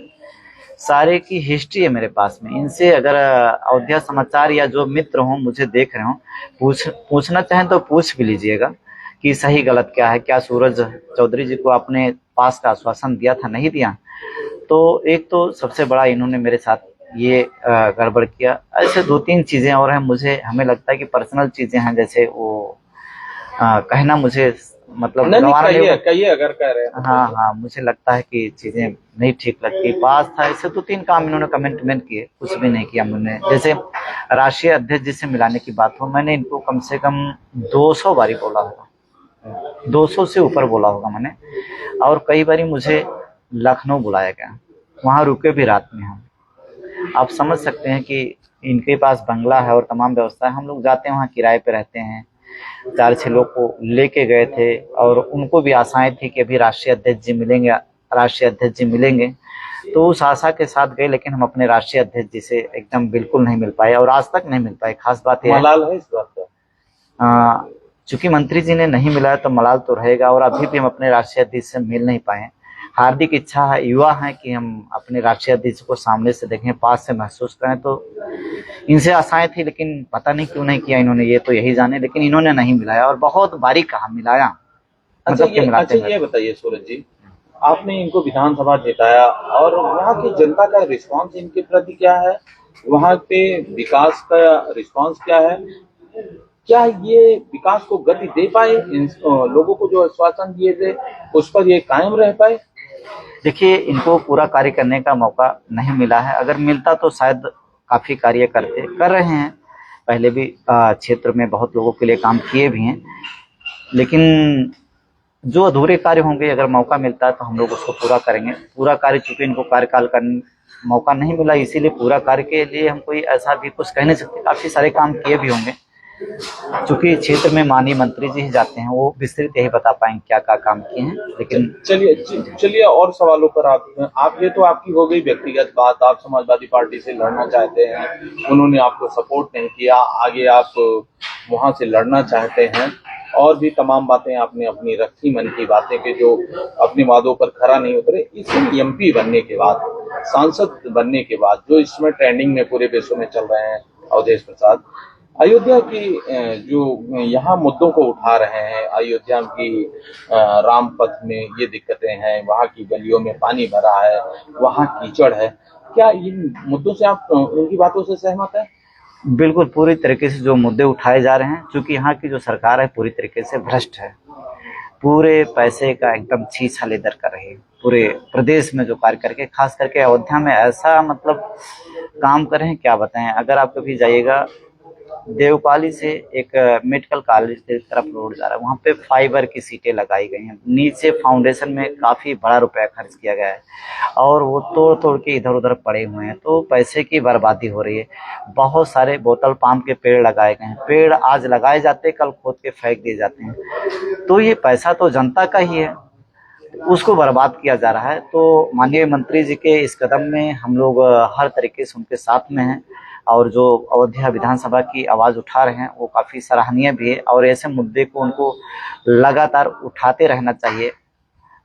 सारे की हिस्ट्री है मेरे पास में। इनसे अगर अयोध्या समाचार या जो मित्र हों मुझे देख रहे हो, पूछना चाहें तो पूछ भी लीजिएगा कि सही गलत क्या है, क्या सूरज चौधरी जी को आपने पास का आश्वासन दिया था, नहीं दिया। तो एक तो सबसे बड़ा इन्होंने मेरे साथ ये गड़बड़ किया। ऐसे 2-3 चीजें और हैं, हमें लगता है कि पर्सनल चीजें हैं, जैसे वो कहना मुझे मतलब कहिए अगर कह रहे हैं। हाँ, मुझे लगता है कि चीजें नहीं ठीक लगती। पास था, ऐसे 2-3 काम इन्होंने कमेंटमेंट किए, कुछ भी नहीं किया मैंने। जैसे राष्ट्रीय अध्यक्ष जी से मिलाने की बात हो, मैंने इनको कम से कम 200 बारी बोला होगा, 200 से ऊपर बोला होगा मैंने। और कई बारी मुझे लखनऊ बुलाया गया, वहाँ रुके भी रात में हम। आप समझ सकते हैं कि इनके पास बंगला है और तमाम व्यवस्था है, हम लोग जाते हैं वहाँ किराए पे रहते हैं। 4-6 लोग को लेके गए थे और उनको भी आशाएं थी कि अभी राष्ट्रीय अध्यक्ष जी मिलेंगे, तो उस आशा के साथ गए, लेकिन हम अपने राष्ट्रीय अध्यक्ष जी से एकदम बिल्कुल नहीं मिल पाए और आज तक नहीं मिल पाए। खास बात यह मलाल है इस बात का, चूंकि मंत्री जी ने नहीं मिलाया तो मलाल तो रहेगा, और अभी भी हम अपने राष्ट्रीय अध्यक्ष से मिल नहीं पाए। हार्दिक इच्छा है, युवा है कि हम अपने राष्ट्रीय अध्यक्ष को सामने से देखें, पास से महसूस करें, तो इनसे आशाएं थी, लेकिन पता नहीं क्यों नहीं किया इन्होंने, ये तो यही जाने। लेकिन इन्होंने नहीं मिलाया और बहुत बारीक कहा मिलाया। अच्छा, ये बताइए सूरज जी, आपने इनको विधानसभा जिताया और वहाँ की जनता का रिस्पांस इनके प्रति क्या है, वहाँ पे विकास का रिस्पांस क्या है, क्या ये विकास को गति दे पाए, इन लोगों को जो आश्वासन दिए थे उस पर ये कायम रह पाए? देखिए, इनको पूरा कार्य करने का मौका नहीं मिला है, अगर मिलता तो शायद काफी कार्य कर रहे हैं। पहले भी क्षेत्र में बहुत लोगों के लिए काम किए भी हैं, लेकिन जो अधूरे कार्य होंगे, अगर मौका मिलता है तो हम लोग उसको पूरा करेंगे। पूरा कार्य, चूंकि इनको कार्यकाल का मौका नहीं मिला, इसीलिए पूरा कार्य के लिए हम कोई ऐसा भी कुछ कह नहीं सकते। काफी सारे काम किए भी होंगे, चूंकि क्षेत्र में माननीय मंत्री जी ही जाते हैं, वो विस्तृत यही बता पाएंगे क्या क्या काम किए हैं। लेकिन चलिए और सवालों पर आप ये तो आपकी हो गई व्यक्तिगत बात, आप समाजवादी पार्टी से लड़ना चाहते हैं, उन्होंने आपको सपोर्ट नहीं किया, आगे आप वहां से लड़ना चाहते हैं और भी तमाम बातें आपने अपनी रखी मन की बातें के जो अपने वादों पर खरा नहीं उतरे। इसी एमपी बनने के बाद, सांसद बनने के बाद जो इसमें ट्रेंडिंग में पूरे विश्व में चल रहे हैं अवधेश प्रसाद, अयोध्या की जो यहाँ मुद्दों को उठा रहे हैं, अयोध्या की राम पथ में ये दिक्कतें हैं, वहाँ की गलियों में पानी भरा है, वहाँ कीचड़ है, क्या इन मुद्दों से आप उनकी बातों से सहमत हैं? बिल्कुल, पूरी तरीके से जो मुद्दे उठाए जा रहे हैं, चूंकि यहाँ की जो सरकार है पूरी तरीके से भ्रष्ट है, पूरे पैसे का एकदम छीछा लेदर कर रही है, पूरे प्रदेश में जो कार्य करके, खास करके अयोध्या में ऐसा मतलब काम कर रहे हैं, क्या बताएं। अगर आप कभी जाइएगा, देवपाली से एक मेडिकल कॉलेज की तरफ रोड जा रहा है, वहाँ पे फाइबर की सीटें लगाई गई हैं, नीचे फाउंडेशन में काफी बड़ा रुपया खर्च किया गया है और वो तोड़ तोड़ के इधर उधर पड़े हुए हैं, तो पैसे की बर्बादी हो रही है। बहुत सारे बोतल पाम के पेड़ लगाए गए हैं, पेड़ आज लगाए जाते कल खोद के फेंक दिए जाते हैं, तो ये पैसा तो जनता का ही है, उसको बर्बाद किया जा रहा है। तो माननीय मंत्री जी के इस कदम में हम लोग हर तरीके से उनके साथ में हैं, और जो अयोध्या विधानसभा की आवाज उठा रहे हैं वो काफी सराहनीय भी है, और ऐसे मुद्दे को उनको लगातार उठाते रहना चाहिए।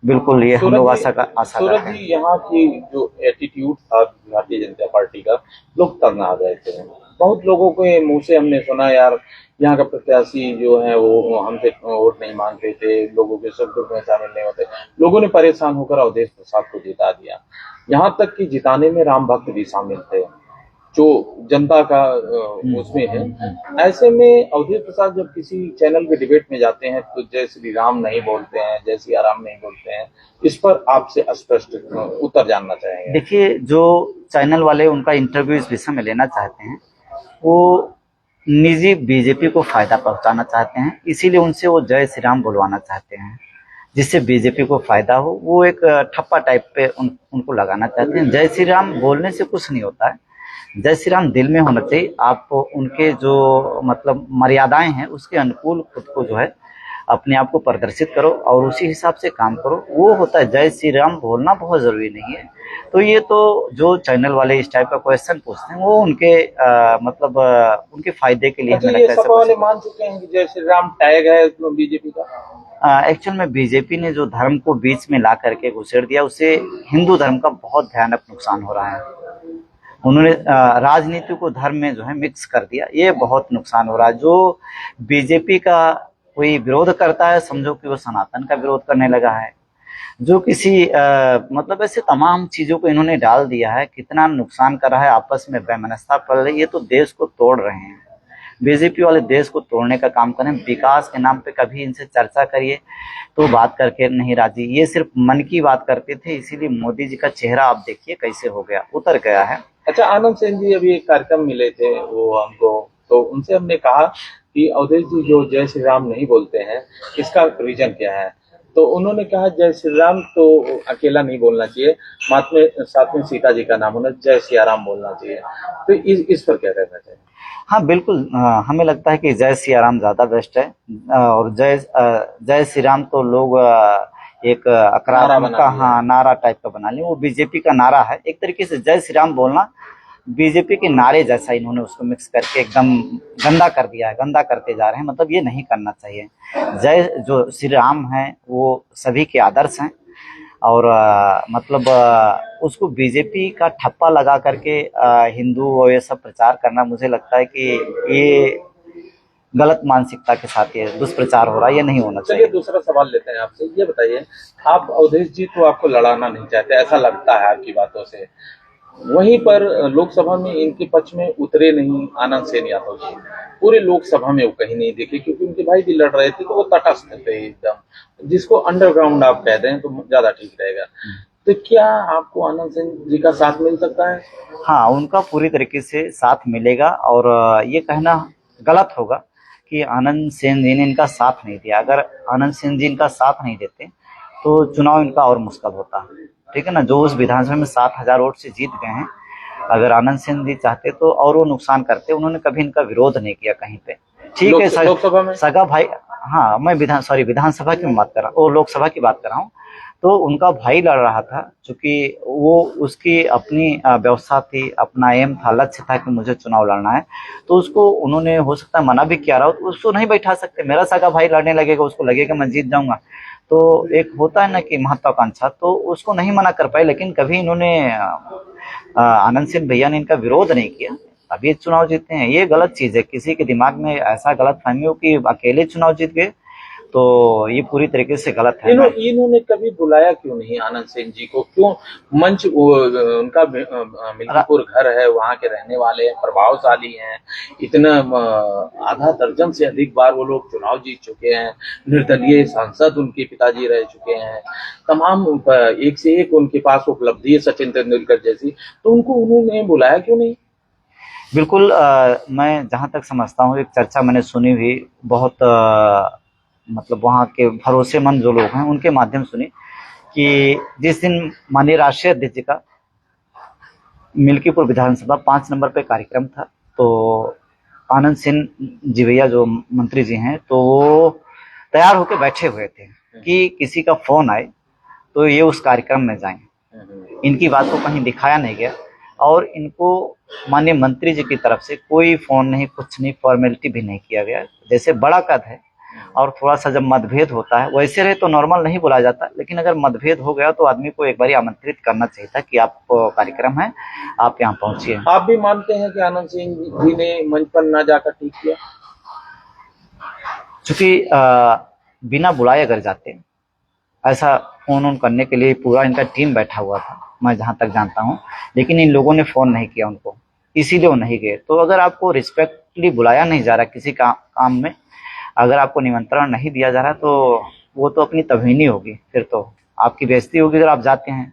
बिल्कुल, ये हम लोग आशा करते हैं। यहाँ की जो एटीट्यूड था भारतीय जनता पार्टी का, लोग तंग आ गए थे। बहुत लोगों के मुंह से हमने सुना, यार यहाँ का प्रत्याशी जो है वो हमसे वोट नहीं मांगते थे, लोगों के सुख दुख में शामिल नहीं होते। लोगों ने परेशान होकर अवधेश प्रसाद को जिता दिया, यहाँ तक कि जिताने में राम भक्त भी शामिल थे जो जनता का उसमें है। ऐसे में अवधेश प्रसाद जब किसी चैनल के डिबेट में जाते हैं तो जय श्री राम नहीं बोलते हैं, जय सिया राम नहीं बोलते हैं। इस पर आपसे स्पष्ट उत्तर जानना चाहेंगे। देखिए, जो चैनल वाले उनका इंटरव्यू इस विषय में लेना चाहते हैं, वो निजी बीजेपी को फायदा पहुंचाना चाहते हैं, इसीलिए उनसे वो जय श्री राम बुलवाना चाहते हैं, जिससे बीजेपी को फायदा हो। वो एक ठप्पा टाइप पे उनको लगाना चाहते हैं। जय श्री राम बोलने से कुछ नहीं होता है, जय श्री राम दिल में होना चाहिए। आप उनके जो मतलब मर्यादाएं हैं उसके अनुकूल खुद को जो है अपने आप को प्रदर्शित करो और उसी हिसाब से काम करो, वो होता है। जय श्री राम बोलना बहुत जरूरी नहीं है। तो ये तो जो चैनल वाले इस टाइप का क्वेश्चन पूछते हैं वो उनके मतलब उनके फायदे के लिए। अच्छा, ये सब वाले मान चुके हैं कि जय श्री राम टैग है इसमें बीजेपी का। एक्चुअल में बीजेपी ने जो धर्म को बीच में ला करके घुसेड़ दिया, उससे हिंदू धर्म का बहुत भयानक नुकसान हो रहा है। उन्होंने राजनीति को धर्म में जो है मिक्स कर दिया, ये बहुत नुकसान हो रहा है। जो बीजेपी का कोई विरोध करता है, समझो कि वो सनातन का विरोध करने लगा है। जो किसी मतलब ऐसे तमाम चीजों को इन्होंने डाल दिया है, कितना नुकसान कर रहा है, आपस में वैमनस्यता पड़ रही है। ये तो देश को तोड़ रहे हैं, बीजेपी वाले देश को तोड़ने का काम करें। विकास के नाम पे कभी इनसे चर्चा करिए तो बात करके नहीं राजी, ये सिर्फ मन की बात करते थे। इसीलिए मोदी जी का चेहरा आप देखिए कैसे हो गया, उतर गया है। अच्छा, आनंद सेन जी अभी एक कार्यक्रम मिले थे वो हमको, तो उनसे हमने कहा कि अवधेश जी जो जय श्री राम नहीं बोलते हैं, इसका रीजन क्या है? तो उन्होंने कहा जय श्री राम तो अकेला नहीं बोलना चाहिए, साथ में सीता जी का नाम होना, जय सिया राम बोलना चाहिए। तो इस पर क्या कहना चाहिए? हाँ बिल्कुल, हमें लगता है कि जय सिया राम ज्यादा बेस्ट है। और जय श्री राम तो लोग एक अकरार का नारा टाइप का बना लिया, वो बीजेपी का नारा है एक तरीके से। जय श्री राम बोलना बीजेपी के नारे जैसा इन्होंने उसको मिक्स करके एकदम गंदा कर दिया है, गंदा करते जा रहे हैं। मतलब ये नहीं करना चाहिए। जय जो श्री राम है वो सभी के आदर्श हैं, और मतलब उसको बीजेपी का ठप्पा लगा करके हिंदू और ये सब प्रचार करना, मुझे लगता है कि ये गलत मानसिकता के साथ ये दुष्प्रचार हो रहा है, ये नहीं होना चाहिए। चलिए दूसरा सवाल लेते हैं आपसे। ये बताइए, आप अवधेश जी तो आपको लड़ाना नहीं चाहते, ऐसा लगता है आपकी बातों से। वहीं पर लोकसभा में इनके पक्ष में उतरे नहीं आनंद सेन यादव जी, पूरे लोकसभा में वो कहीं नहीं दिखे, क्योंकि उनके भाई भी लड़ रहे थे तो वो तटस्थ थे एकदम, जिसको अंडरग्राउंड आप कह दें तो ज्यादा ठीक रहेगा। तो क्या आपको आनंद सेन जी का साथ मिल सकता है? हाँ, उनका पूरी तरीके से साथ मिलेगा, और ये कहना गलत होगा कि आनंद सेन जी ने इनका साथ नहीं दिया। अगर आनंद सेन जी इनका साथ नहीं देते तो चुनाव इनका और मुश्किल होता, ठीक है ना। जो उस विधानसभा में 7,000 वोट से जीत गए हैं, अगर आनंद सेन जी चाहते तो और वो नुकसान करते। उन्होंने कभी इनका विरोध नहीं किया कहीं पे, ठीक है। सगा भाई, हाँ मैं विधानसभा की बात कर रहा हूँ, लोकसभा की बात कर रहा हूँ। तो उनका भाई लड़ रहा था, क्योंकि वो उसकी अपनी व्यवस्था थी, अपना एम था, लक्ष्य था कि मुझे चुनाव लड़ना है। तो उसको उन्होंने हो सकता है मना भी किया रहा हो, तो उसको नहीं बैठा सकते। मेरा सगा भाई लड़ने लगेगा, उसको लगेगा मैं जीत जाऊंगा, तो एक होता है ना कि महत्वाकांक्षा, तो उसको नहीं मना कर पाए। लेकिन कभी इन्होंने आनंद सिंह भैया ने इनका विरोध नहीं किया, अभी चुनाव जीते हैं। ये गलत चीज है, किसी के दिमाग में ऐसा गलत फहमी हो कि अकेले चुनाव जीत गए, तो ये पूरी तरीके से गलत है। इन्होंने कभी बुलाया क्यों नहीं आनंद सिंह जी को? क्यों मंच उनका मिल्कीपुर घर है, वहाँ के रहने वाले हैं, प्रभावशाली हैं, इतना आधा दर्जन से अधिक बार वो लोग चुनाव जीत चुके हैं, निर्दलीय सांसद उनके पिताजी रह चुके हैं, तमाम एक से एक उनके पास उपलब्धि है, सचिन तेंदुलकर जैसी, तो उनको उन्होंने बुलाया क्यों नहीं? बिल्कुल, मैं जहां तक समझता हूँ, एक चर्चा मैंने सुनी हुई, बहुत मतलब वहाँ के भरोसेमंद जो लोग हैं उनके माध्यम सुनी, कि जिस दिन माननीय राष्ट्रीय अध्यक्ष जी का मिल्कीपुर विधानसभा 5 नंबर पे कार्यक्रम था, तो आनंद सिंह जी भैया जो मंत्री जी हैं, तो वो तैयार होकर बैठे हुए थे कि किसी का फोन आए तो ये उस कार्यक्रम में जाएं। इनकी बात को कहीं दिखाया नहीं गया, और इनको माननीय मंत्री जी की तरफ से कोई फोन नहीं, कुछ नहीं, फॉर्मेलिटी भी नहीं किया गया। जैसे बड़ा कद है और थोड़ा सा जब मतभेद होता है, वैसे रहे तो नॉर्मल नहीं बुलाया जाता, लेकिन अगर मतभेद हो गया तो आदमी को एक बार आमंत्रित करना चाहिए था कि आप कार्यक्रम है, आप यहाँ पहुंचिए। आप भी मानते हैं कि आनंद सिंह जी ने मंच पर न जाकर ठीक किया? चूंकि बिना बुलाए अगर जाते, ऐसा फोन ऑन करने के लिए पूरा इनका टीम बैठा हुआ था, मैं जहां तक जानता हूं, लेकिन इन लोगों ने फोन नहीं किया उनको, इसीलिए वो नहीं गए। तो अगर आपको रिस्पेक्टली बुलाया नहीं जा रहा किसी काम में, अगर आपको निमंत्रण नहीं दिया जा रहा, तो वो तो अपनी तौहीनी होगी, फिर तो आपकी बेइज्जती होगी अगर आप जाते हैं।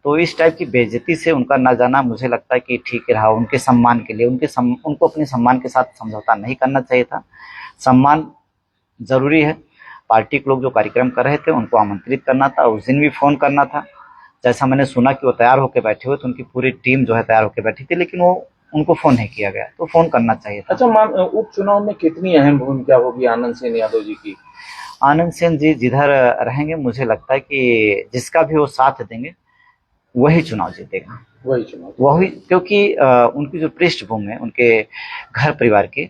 तो इस टाइप की बेइज्जती से उनका ना जाना मुझे लगता है कि ठीक रहा, उनके सम्मान के लिए। उनको अपने सम्मान के साथ समझौता नहीं करना चाहिए था। सम्मान जरूरी है, पार्टी के लोग जो कार्यक्रम कर रहे थे उनको आमंत्रित करना था, उस दिन भी फोन करना था। जैसा मैंने सुना कि वो तैयार होकर बैठे हुए थे, उनकी पूरी टीम जो है तैयार होकर बैठी थी, लेकिन वो उनको फोन नहीं किया गया, तो फोन करना चाहिए था। अच्छा, उपचुनाव में कितनी अहम भूमिका होगी आनंद सिंह यादव जी की? आनंद सिंह जी जिधर रहेंगे, मुझे लगता है कि जिसका भी वो साथ देंगे वही चुनाव जीतेगा, वही, क्योंकि उनकी जो पृष्ठभूमि है, उनके घर परिवार की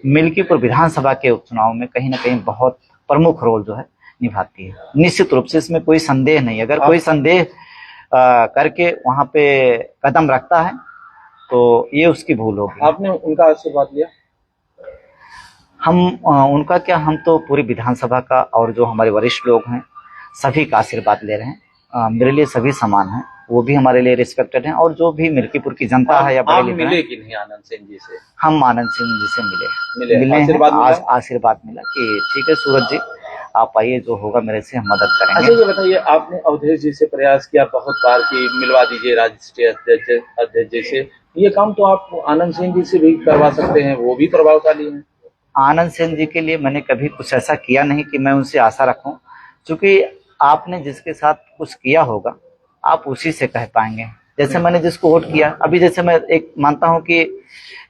मिल्कीपुर विधानसभा के उपचुनाव में कहीं ना कहीं बहुत प्रमुख रोल जो है निभाती है, निश्चित रूप से, इसमें कोई संदेह नहीं। अगर कोई संदेह करके वहां पे कदम रखता है तो ये उसकी भूल होगी। आपने उनका आशीर्वाद लिया? हम उनका क्या, हम तो पूरी विधानसभा का और जो हमारे वरिष्ठ लोग हैं सभी का आशीर्वाद ले रहे हैं। मेरे लिए सभी समान हैं, वो भी हमारे लिए रिस्पेक्टेड हैं, और जो भी मिल्कीपुर की जनता है या आप मिले कि नहीं आनंद सिंह जी से? हम आनंद सिंह जी से मिले आशीर्वाद मिला कि ठीक है सूरज जी, आप आइए, जो होगा मेरे से हम मदद करेंगे। अच्छा, ये बताइए, आपने अवधेश जी से प्रयास किया बहुत बार कि मिलवा दीजिए राष्ट्रीय अध्यक्ष जी से, ये काम तो आप आनंद सिंह जी से भी करवा सकते हैं, वो भी प्रभावशाली हैं। आनंद सिंह जी के लिए मैंने कभी कुछ ऐसा किया नहीं कि मैं उनसे आशा रखूं, क्योंकि आपने जिसके साथ कुछ किया होगा आप उसी से कह पाएंगे। जैसे मैंने जिसको वोट किया, अभी जैसे मैं एक मानता हूं कि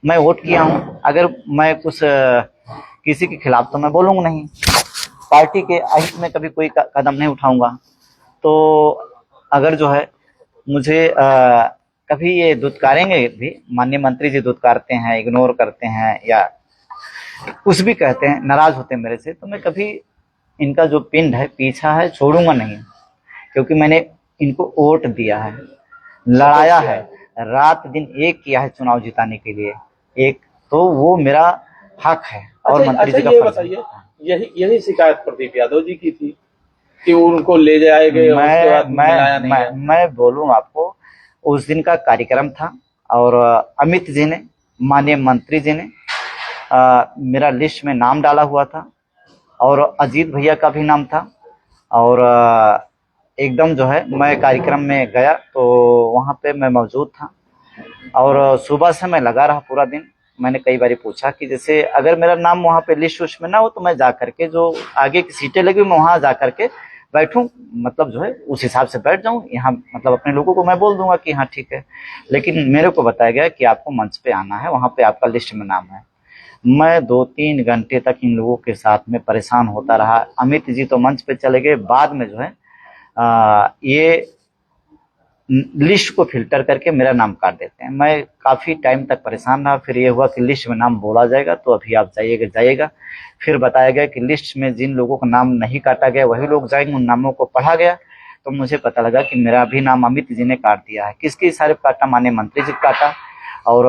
मैं वोट किया हूं, अगर मैं कुछ किसी के खिलाफ तो मैं बोलूंगा नहीं, पार्टी के अहित में कभी कोई कदम नहीं उठाऊंगा। तो अगर जो है मुझे कभी ये दुत्कारेंगे भी, माननीय मंत्री जी दुत्कारते हैं, इग्नोर करते हैं या कुछ भी कहते हैं, नाराज होते हैं मेरे से, तो मैं कभी इनका जो पिंड है, पीछा है, छोड़ूंगा नहीं, क्योंकि मैंने इनको वोट दिया है, लड़ाया है, रात दिन एक किया है चुनाव जिताने के लिए, एक तो वो मेरा हक है। और मंत्री जी का ये बताइए, यही शिकायत प्रदीप यादव जी की थी कि उनको ले जाए गए, मैं बोलूं आपको, उस दिन का कार्यक्रम था और अमित जी ने, माननीय मंत्री जी ने मेरा लिस्ट में नाम डाला हुआ था, और अजीत भैया का भी नाम था, और एकदम जो है मैं कार्यक्रम में गया तो वहां पे मैं मौजूद था, और सुबह से मैं लगा रहा पूरा दिन। मैंने कई बार पूछा कि जैसे अगर मेरा नाम वहां पे लिस्ट में ना हो तो मैं जा करके जो आगे की सीटें लगी मैं वहां जा करके बैठूं, मतलब जो है उस हिसाब से बैठ जाऊं, यहाँ मतलब अपने लोगों को मैं बोल दूंगा कि हाँ ठीक है। लेकिन मेरे को बताया गया कि आपको मंच पे आना है, वहां पे आपका लिस्ट में नाम है। मैं 2-3 घंटे तक इन लोगों के साथ में परेशान होता रहा। अमित जी तो मंच पे चले गए, बाद में जो है ये लिस्ट को फिल्टर करके मेरा नाम काट देते हैं। मैं काफ़ी टाइम तक परेशान रहा, फिर ये हुआ कि लिस्ट में नाम बोला जाएगा तो अभी आप जाइएगा। फिर बताया गया कि लिस्ट में जिन लोगों का नाम नहीं काटा गया वही लोग जाएंगे। उन नामों को पढ़ा गया तो मुझे पता लगा कि मेरा भी नाम अमित जी ने काट दिया है। किसके इशारे पर काटा? माननीय मंत्री जी काटा, और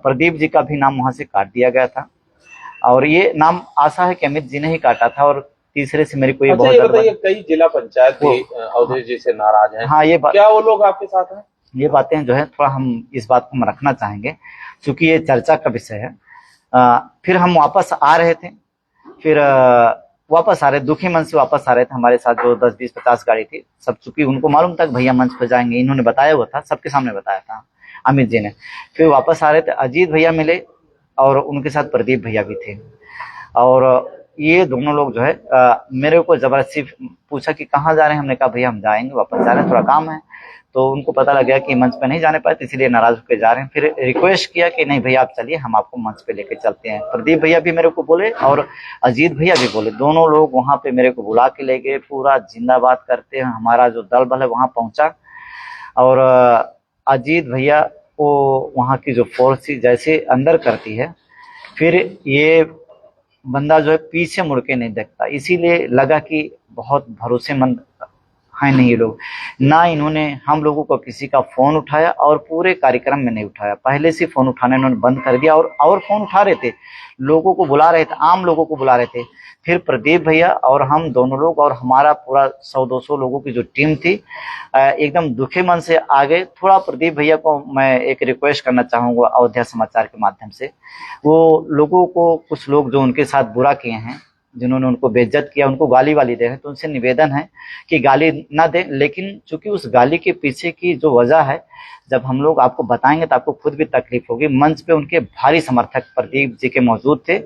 प्रदीप जी का भी नाम वहाँ से काट दिया गया था। और ये नाम आशा है कि अमित जी ने ही काटा था। और तीसरे से मेरी कोई अच्छा, बहुत ये बताइए, कई जिला पंचायत भी अवधेश जी से नाराज हैं। हाँ, क्या वो लोग आपके साथ हैं? ये बातें जो है थोड़ा हम इस बात को रखना चाहेंगे क्योंकि ये चर्चा का विषय है। फिर हम वापस आ रहे थे, फिर वापस आ रहे, दुखी मन से वापस आ रहे थे। हमारे साथ जो 10, 20, 50 गाड़ी थी सब, चूंकि उनको मालूम था भैया मंच पर जाएंगे, इन्होंने बताया हुआ था, सबके सामने बताया था अमित जी ने। फिर वापस आ रहे थे, अजीत भैया मिले और उनके साथ प्रदीप भैया भी थे। और ये दोनों लोग जो है मेरे को जबरदस्ती पूछा कि कहाँ जा रहे हैं। हमने कहा भैया हम जाएंगे, वापस जा रहे हैं, थोड़ा काम है। तो उनको पता लग गया कि मंच पे नहीं जाने पाए, इसीलिए नाराज होकर जा रहे हैं। फिर रिक्वेस्ट किया कि नहीं भैया आप चलिए, हम आपको मंच पे लेके चलते हैं। प्रदीप भैया भी मेरे को बोले और अजीत भैया भी बोले, दोनों लोग वहाँ पे मेरे को बुला के ले गए। पूरा जिंदाबाद करते हैं हमारा जो दल बल है वहाँ पहुंचा। और अजीत भैया को वहाँ की जो फोर्स थी जैसे अंदर करती है, फिर ये बंदा जो है पीछे मुड़ के नहीं देखता। इसीलिए लगा कि बहुत भरोसेमंद है नहीं ये लोग। ना इन्होंने हम लोगों को किसी का फोन उठाया और पूरे कार्यक्रम में नहीं उठाया। पहले से फोन उठाना इन्होंने बंद कर दिया और फोन उठा रहे थे, लोगों को बुला रहे थे, आम लोगों को बुला रहे थे। फिर प्रदीप भैया और हम दोनों लोग और हमारा पूरा 100-200 लोगों की जो टीम थी एकदम दुखे मन से आ गए। थोड़ा प्रदीप भैया को मैं एक रिक्वेस्ट करना चाहूँगा अयोध्या समाचार के माध्यम से, वो लोगों को, कुछ लोग जो उनके साथ बुरा किए हैं, जिन्होंने उनको बेइज्जत किया, उनको गाली वाली दे रहे हैं, तो उनसे निवेदन है कि गाली ना दें। लेकिन चूंकि उस गाली के पीछे की जो वजह है, जब हम लोग आपको बताएंगे तो आपको खुद भी तकलीफ होगी। मंच पे उनके भारी समर्थक प्रदीप जी के मौजूद थे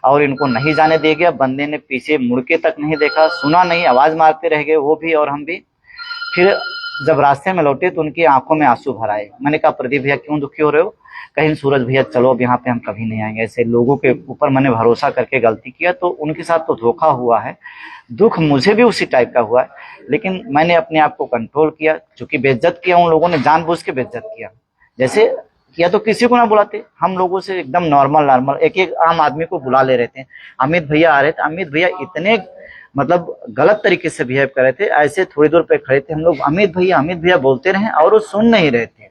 और इनको नहीं जाने दिया गया। बंदे ने पीछे मुड़ के तक नहीं देखा, सुना नहीं, आवाज मारते रह गए वो भी और हम भी। फिर जब रास्ते में लौटे तो उनकी आंखों में आंसू भर आए। मैंने कहा प्रदीप भैया क्यों दुखी हो रहे हो? कहीं सूरज भैया चलो अब यहाँ पे हम कभी नहीं आएंगे। ऐसे लोगों के ऊपर मैंने भरोसा करके गलती किया तो उनके साथ तो धोखा हुआ है, दुख मुझे भी उसी टाइप का हुआ है। लेकिन मैंने अपने आप को कंट्रोल किया, चूंकि बेइज्जत किया उन लोगों ने, जानबूझ के बेइज्जत किया। जैसे या तो किसी को ना बुलाते, हम लोगों से एकदम नॉर्मल एक एक आम आदमी को बुला ले रहे थे। अमित भैया आ रहे थे, अमित भैया इतने मतलब गलत तरीके से बिहेव कर रहे थे, ऐसे थोड़ी दूर पे खड़े थे हम लोग, अमित भैया बोलते रहे और वो सुन नहीं रहे थे।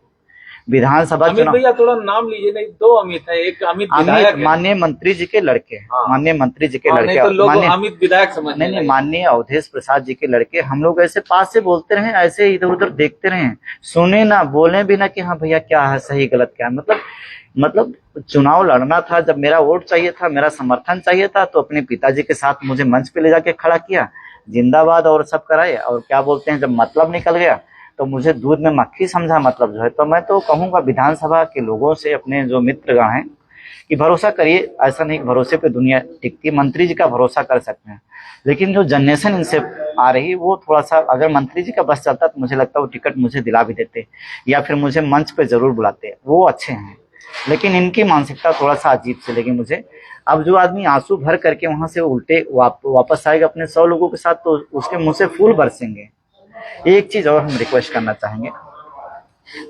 विधानसभा अमित चुनाव, भैया थोड़ा नाम लीजिए, नहीं दो अमित है, एक अमित विधायक है। माननीय मंत्री जी के लड़के, हाँ। माननीय मंत्री जी के लड़के, नहीं तो लोग अमित विधायक समझने नहीं, माननीय अवधेश प्रसाद जी के लड़के। हम लोग ऐसे पास से बोलते रहे, ऐसे इधर उधर देखते रहे, सुने ना, बोले भी ना कि हाँ भैया क्या है सही गलत क्या है। मतलब चुनाव लड़ना था, जब मेरा वोट चाहिए था, मेरा समर्थन चाहिए था, तो अपने पिताजी के साथ मुझे मंच पे ले जाके खड़ा किया, जिंदाबाद और सब कराए। और क्या बोलते हैं, जब मतलब निकल गया तो मुझे दूध में मक्खी समझा मतलब जो है। तो मैं तो कहूंगा विधानसभा के लोगों से, अपने जो मित्रगण हैं, कि भरोसा करिए। ऐसा नहीं भरोसे पे दुनिया टिकती, मंत्री जी का भरोसा कर सकते हैं, लेकिन जो जनरेशन इनसे आ रही वो थोड़ा सा, अगर मंत्री जी का बस चलता तो मुझे लगता है वो टिकट मुझे दिला भी देते या फिर मुझे मंच पे जरूर बुलाते, वो अच्छे हैं। लेकिन इनकी मानसिकता थोड़ा सा अजीब से लगी मुझे। अब जो आदमी आंसू भर करके वहां से उल्टे वापस आएगा अपने 100 लोगों के साथ, तो उसके मुंह से फूल बरसेंगे। एक चीज और हम रिक्वेस्ट करना चाहेंगे,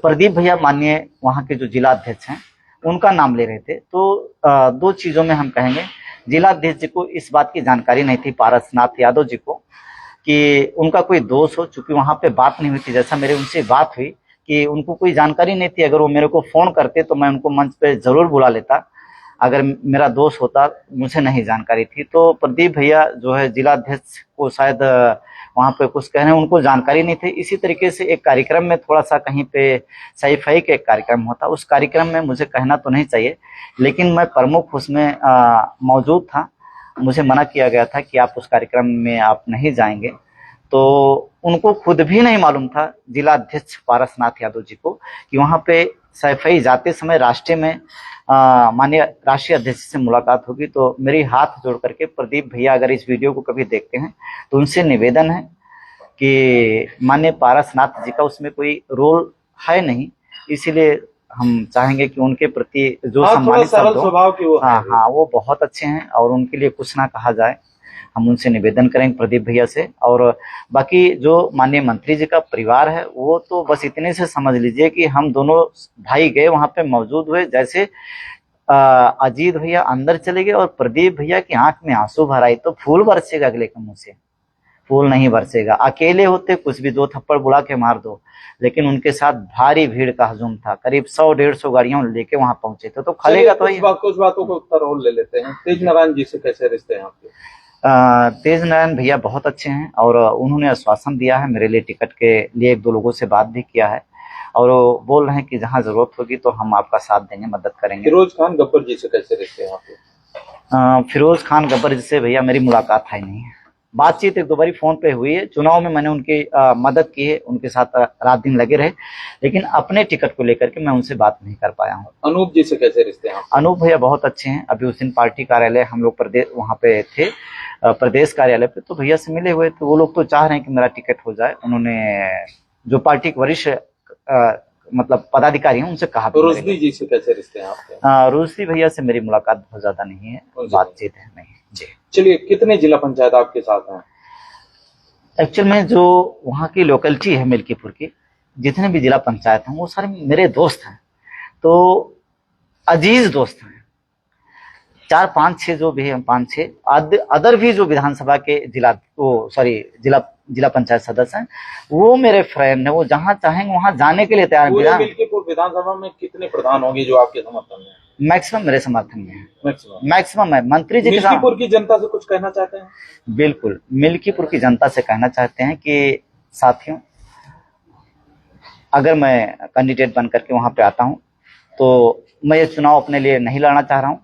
प्रदीप भैया माननीय वहाँ के जो जिला अध्यक्ष हैं उनका नाम ले रहे थे, तो दो चीजों में हम कहेंगे। जिला अध्यक्ष जी को इस बात की जानकारी नहीं थी, पारसनाथ यादव जी को, कि उनका कोई दोष हो, चूंकि वहां पे बात नहीं हुई थी। जैसा मेरे उनसे बात हुई कि उनको कोई जानकारी नहीं थी, अगर वो मेरे को फोन करते तो मैं उनको मंच पे जरूर बुला लेता, अगर मेरा दोष होता, मुझे नहीं जानकारी थी। तो प्रदीप भैया जो है जिला अध्यक्ष को शायद वहाँ पे कुछ कह रहे हैं, उनको जानकारी नहीं थी। इसी तरीके से एक कार्यक्रम में थोड़ा सा कहीं पे सही फही का एक कार्यक्रम होता, उस कार्यक्रम में मुझे कहना तो नहीं चाहिए, लेकिन मैं प्रमुख उसमें मौजूद था। मुझे मना किया गया था कि आप उस कार्यक्रम में आप नहीं जाएंगे। तो उनको खुद भी नहीं मालूम था, जिला अध्यक्ष पारसनाथ यादव जी को, कि वहाँ पे सैफई जाते समय रास्ते में माननीय राष्ट्रीय अध्यक्ष से मुलाकात होगी। तो मेरी हाथ जोड़ करके प्रदीप भैया अगर इस वीडियो को कभी देखते हैं तो उनसे निवेदन है कि माननीय पारसनाथ जी का उसमें कोई रोल है नहीं, इसीलिए हम चाहेंगे कि उनके प्रति जो सम्मानित शब्द हो, हाँ वो बहुत अच्छे हैं और उनके लिए कुछ ना कहा जाए। हम उनसे निवेदन करेंगे प्रदीप भैया से। और बाकी जो माननीय मंत्री जी का परिवार है वो तो बस इतने से समझ लीजिए कि हम दोनों भाई गए वहां पे मौजूद हुए, जैसे अजीत भैया अंदर चले गए और प्रदीप भैया की आंख में आंसू भर आई। तो फूल बरसेगा अगले के मुंह से, फूल नहीं बरसेगा। अकेले होते कुछ भी 2 थप्पड़ बुला के मार दो, लेकिन उनके साथ भारी भीड़ का हजूम था, करीब 100-150 गाड़ियां लेके वहां पहुंचे थे। तो खलेगा तो कुछ बातों को उत्तर और ले लेते हैं। तेज नारायण जी से कैसे रिश्ते हैं आपके? तेज नारायण भैया बहुत अच्छे हैं और उन्होंने आश्वासन दिया है मेरे लिए, टिकट के लिए 1-2 लोगों से बात भी किया है और वो बोल रहे हैं कि जहां जरूरत होगी तो हम आपका साथ देंगे, मदद करेंगे। फिरोज खान गब्बर जी से कैसे रिश्ते हैं आपके? फिरोज खान गब्बर जी से भैया मेरी मुलाकात है नहीं है, बातचीत 1-2 बारी फोन पे हुई है। चुनाव में मैंने उनकी मदद की है, उनके साथ रात दिन लगे रहे, लेकिन अपने टिकट को लेकर के मैं उनसे बात नहीं कर पाया हूँ। अनूप जी से कैसे रिश्ते हैं? अनूप भैया बहुत अच्छे हैं। अभी उस दिन पार्टी कार्यालय हम लोग प्रदेश वहाँ पे थे, प्रदेश कार्यालय पे, तो भैया से मिले हुए, तो वो लोग तो चाह रहे हैं कि मेरा टिकट हो जाए। उन्होंने जो पार्टी के वरिष्ठ मतलब पदाधिकारी हैं उनसे कहा। रुश्दी जी से कैसे रिश्ते हैं आपके? रुश्दी भैया से मेरी मुलाकात बहुत ज्यादा नहीं है, बातचीत है नहीं जी। चलिए, कितने जिला पंचायत आपके साथ हैं? एक्चुअल में जो वहाँ की लोकेलिटी है मिल्कीपुर की, जितने भी जिला पंचायत हैं वो सारे मेरे दोस्त हैं, तो अजीज दोस्त हैं। 4-5-6 जो भी है, 5-6 अदर भी जो विधानसभा के जिला पंचायत सदस्य हैं वो मेरे फ्रेंड है, वो जहाँ चाहेंगे वहां जाने के लिए तैयार हैं। मिल्कीपुर विधानसभा में कितने प्रधान होंगे जो आपके समर्थन में? मैक्सिमम मेरे समर्थन में है, मैक्सिमम है। मंत्री जी मिल्कीपुर की जनता से कुछ कहना चाहते हैं? बिल्कुल, मिल्कीपुर की जनता से कहना चाहते हैं कि साथियों, अगर मैं कैंडिडेट बन करके वहां पे आता हूं तो मैं ये चुनाव अपने लिए नहीं लड़ना चाह रहा हूं।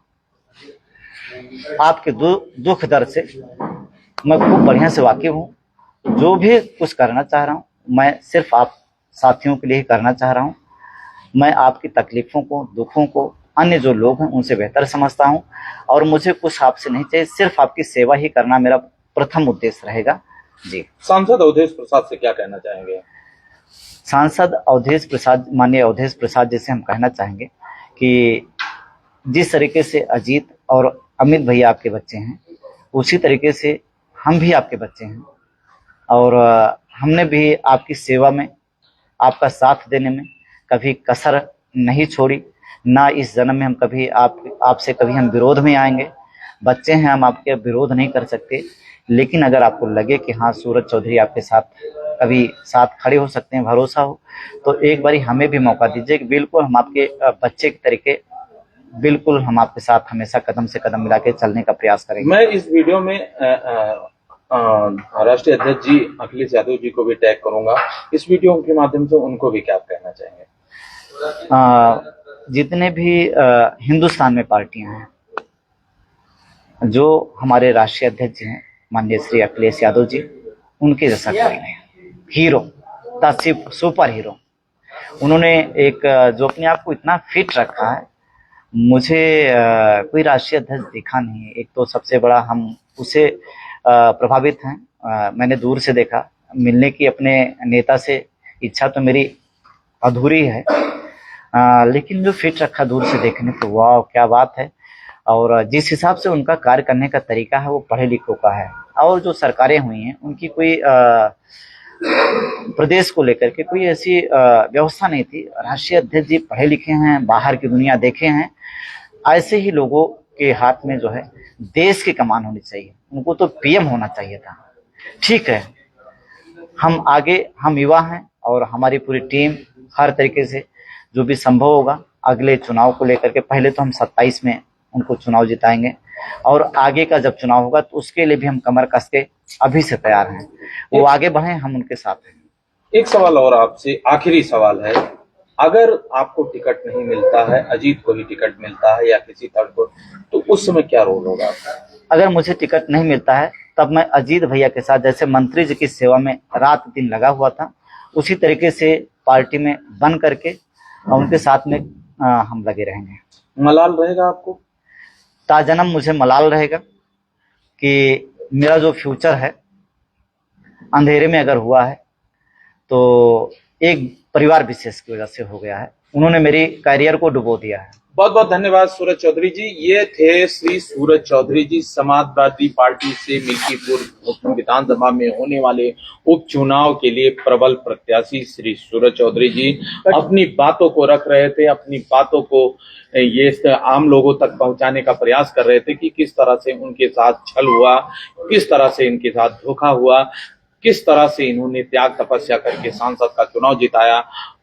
आपके दुख दर्द से मैं खूब बढ़िया से वाकिफ हूँ। जो भी कुछ करना चाह रहा हूँ मैं सिर्फ आप साथियों के लिए करना चाह रहा हूँ। मैं आपकी तकलीफों को, दुखों को, अन्य जो लोग हैं उनसे बेहतर समझता हूँ और मुझे कुछ आपसे नहीं चाहिए, सिर्फ आपकी सेवा ही करना मेरा प्रथम उद्देश्य रहेगा जी। सांसद अवधेश प्रसाद से क्या कहना चाहेंगे? सांसद अवधेश प्रसाद, माननीय अवधेश प्रसाद जी से हम कहना चाहेंगे कि जिस तरीके से अजीत और अमित भैया आपके बच्चे हैं, उसी तरीके से हम भी आपके बच्चे हैं और हमने भी आपकी सेवा में, आपका साथ देने में कभी कसर नहीं छोड़ी। ना इस जन्म में हम कभी आपसे कभी हम विरोध में आएंगे। बच्चे हैं, हम आपके विरोध नहीं कर सकते, लेकिन अगर आपको लगे कि हाँ सूरज चौधरी आपके साथ कभी साथ खड़े हो सकते हैं, भरोसा हो, तो एक बारी हमें भी मौका दीजिए कि बिल्कुल हम आपके बच्चे के तरीके, बिल्कुल हम आपके साथ हमेशा कदम से कदम मिला के चलने का प्रयास करेंगे। मैं इस वीडियो में राष्ट्रीय अध्यक्ष जी अखिलेश यादव जी को भी टैग करूंगा। इस वीडियो के माध्यम से उनको भी क्या कहना चाहेंगे? जितने भी हिंदुस्तान में पार्टियां हैं, जो हमारे राष्ट्रीय अध्यक्ष हैं माननीय श्री अखिलेश यादव जी, उनके जैसा कोई नहीं, हीरो, सुपर हीरो। उन्होंने एक जो अपने आप को इतना फिट रखा है, मुझे कोई राष्ट्रीय अध्यक्ष दिखा नहीं। एक तो सबसे बड़ा हम उसे प्रभावित हैं, मैंने दूर से देखा, मिलने की अपने नेता से इच्छा तो मेरी अधूरी है, लेकिन जो फिट रखा दूर से देखने तो वाह क्या बात है। और जिस हिसाब से उनका कार्य करने का तरीका है वो पढ़े लिखों का है। और जो सरकारें हुई हैं उनकी कोई प्रदेश को लेकर के कोई ऐसी व्यवस्था नहीं थी। राष्ट्रीय अध्यक्ष जी पढ़े लिखे हैं, बाहर की दुनिया देखे हैं। ऐसे ही लोगों के हाथ में जो है देश की कमान होनी चाहिए, उनको तो पीएम होना चाहिए था। ठीक है, हम आगे, हम युवा हैं और हमारी पूरी टीम हर तरीके से जो भी संभव होगा अगले चुनाव को लेकर के, पहले तो हम 27 में उनको चुनाव जिताएंगे और आगे का जब चुनाव होगा तो उसके लिए भी हम कमर कस के अभी से तैयार हैं। वो आगे बढ़े, हम उनके साथ हैं। एक सवाल और आपसे, आखिरी सवाल है, अगर आपको टिकट नहीं मिलता है, अजीत को ही टिकट मिलता है या किसी थर्ड को, तो उस समय क्या रोल होगा आपका? अगर मुझे टिकट नहीं मिलता है तब मैं अजीत भैया के साथ, जैसे मंत्री जी की सेवा में रात दिन लगा हुआ था, उसी तरीके से पार्टी में बन करके और उनके साथ में हम लगे रहेंगे। मलाल रहेगा आपको? ताजन्म मुझे मलाल रहेगा कि मेरा जो फ्यूचर है अंधेरे में अगर हुआ है तो एक परिवार विशेष की वजह से हो गया है। उन्होंने मेरी करियर को डुबो दिया है। बहुत बहुत धन्यवाद सूरज चौधरी जी। ये थे श्री सूरज चौधरी जी, समाजवादी पार्टी से मिल्कीपुर विधानसभा में होने वाले उपचुनाव के लिए प्रबल प्रत्याशी श्री सूरज चौधरी जी अपनी बातों को रख रहे थे, अपनी बातों को ये आम लोगों तक पहुंचाने का प्रयास कर रहे थे कि किस तरह से उनके साथ छल हुआ, किस तरह से इनके साथ धोखा हुआ, किस तरह से इन्होंने त्याग तपस्या करके सांसद का चुनाव जिताया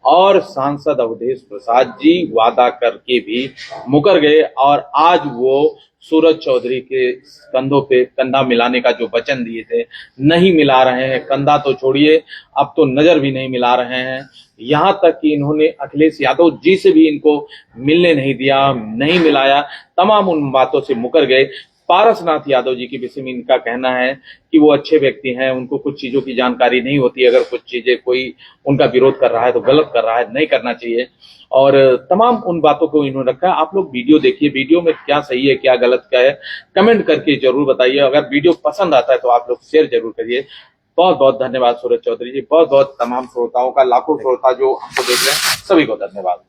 और सांसद अवधेश प्रसाद जी वादा करके भी मुकर गए और आज वो सूरज चौधरी के कंधों पे कंधा मिलाने का जो वचन दिए थे नहीं मिला रहे हैं। कंधा तो छोड़िए, अब तो नजर भी नहीं मिला रहे हैं। यहाँ तक कि इन्होंने अखिलेश यादव जी से भी इनको मिलने नहीं दिया, नहीं मिलाया, तमाम उन बातों से मुकर गए। पारसनाथ यादव जी के विषय में इनका कहना है कि वो अच्छे व्यक्ति हैं, उनको कुछ चीजों की जानकारी नहीं होती, अगर कुछ चीजें कोई उनका विरोध कर रहा है तो गलत कर रहा है, नहीं करना चाहिए। और तमाम उन बातों को इन्होंने रखा है। आप लोग वीडियो देखिए, वीडियो में क्या सही है क्या गलत क्या है कमेंट करके जरूर बताइए। अगर वीडियो पसंद आता है तो आप लोग शेयर जरूर करिए। बहुत बहुत धन्यवाद सूरज चौधरी जी, बहुत बहुत तमाम श्रोताओं का, लाखों श्रोता जो हमको देख रहे हैं सभी को धन्यवाद।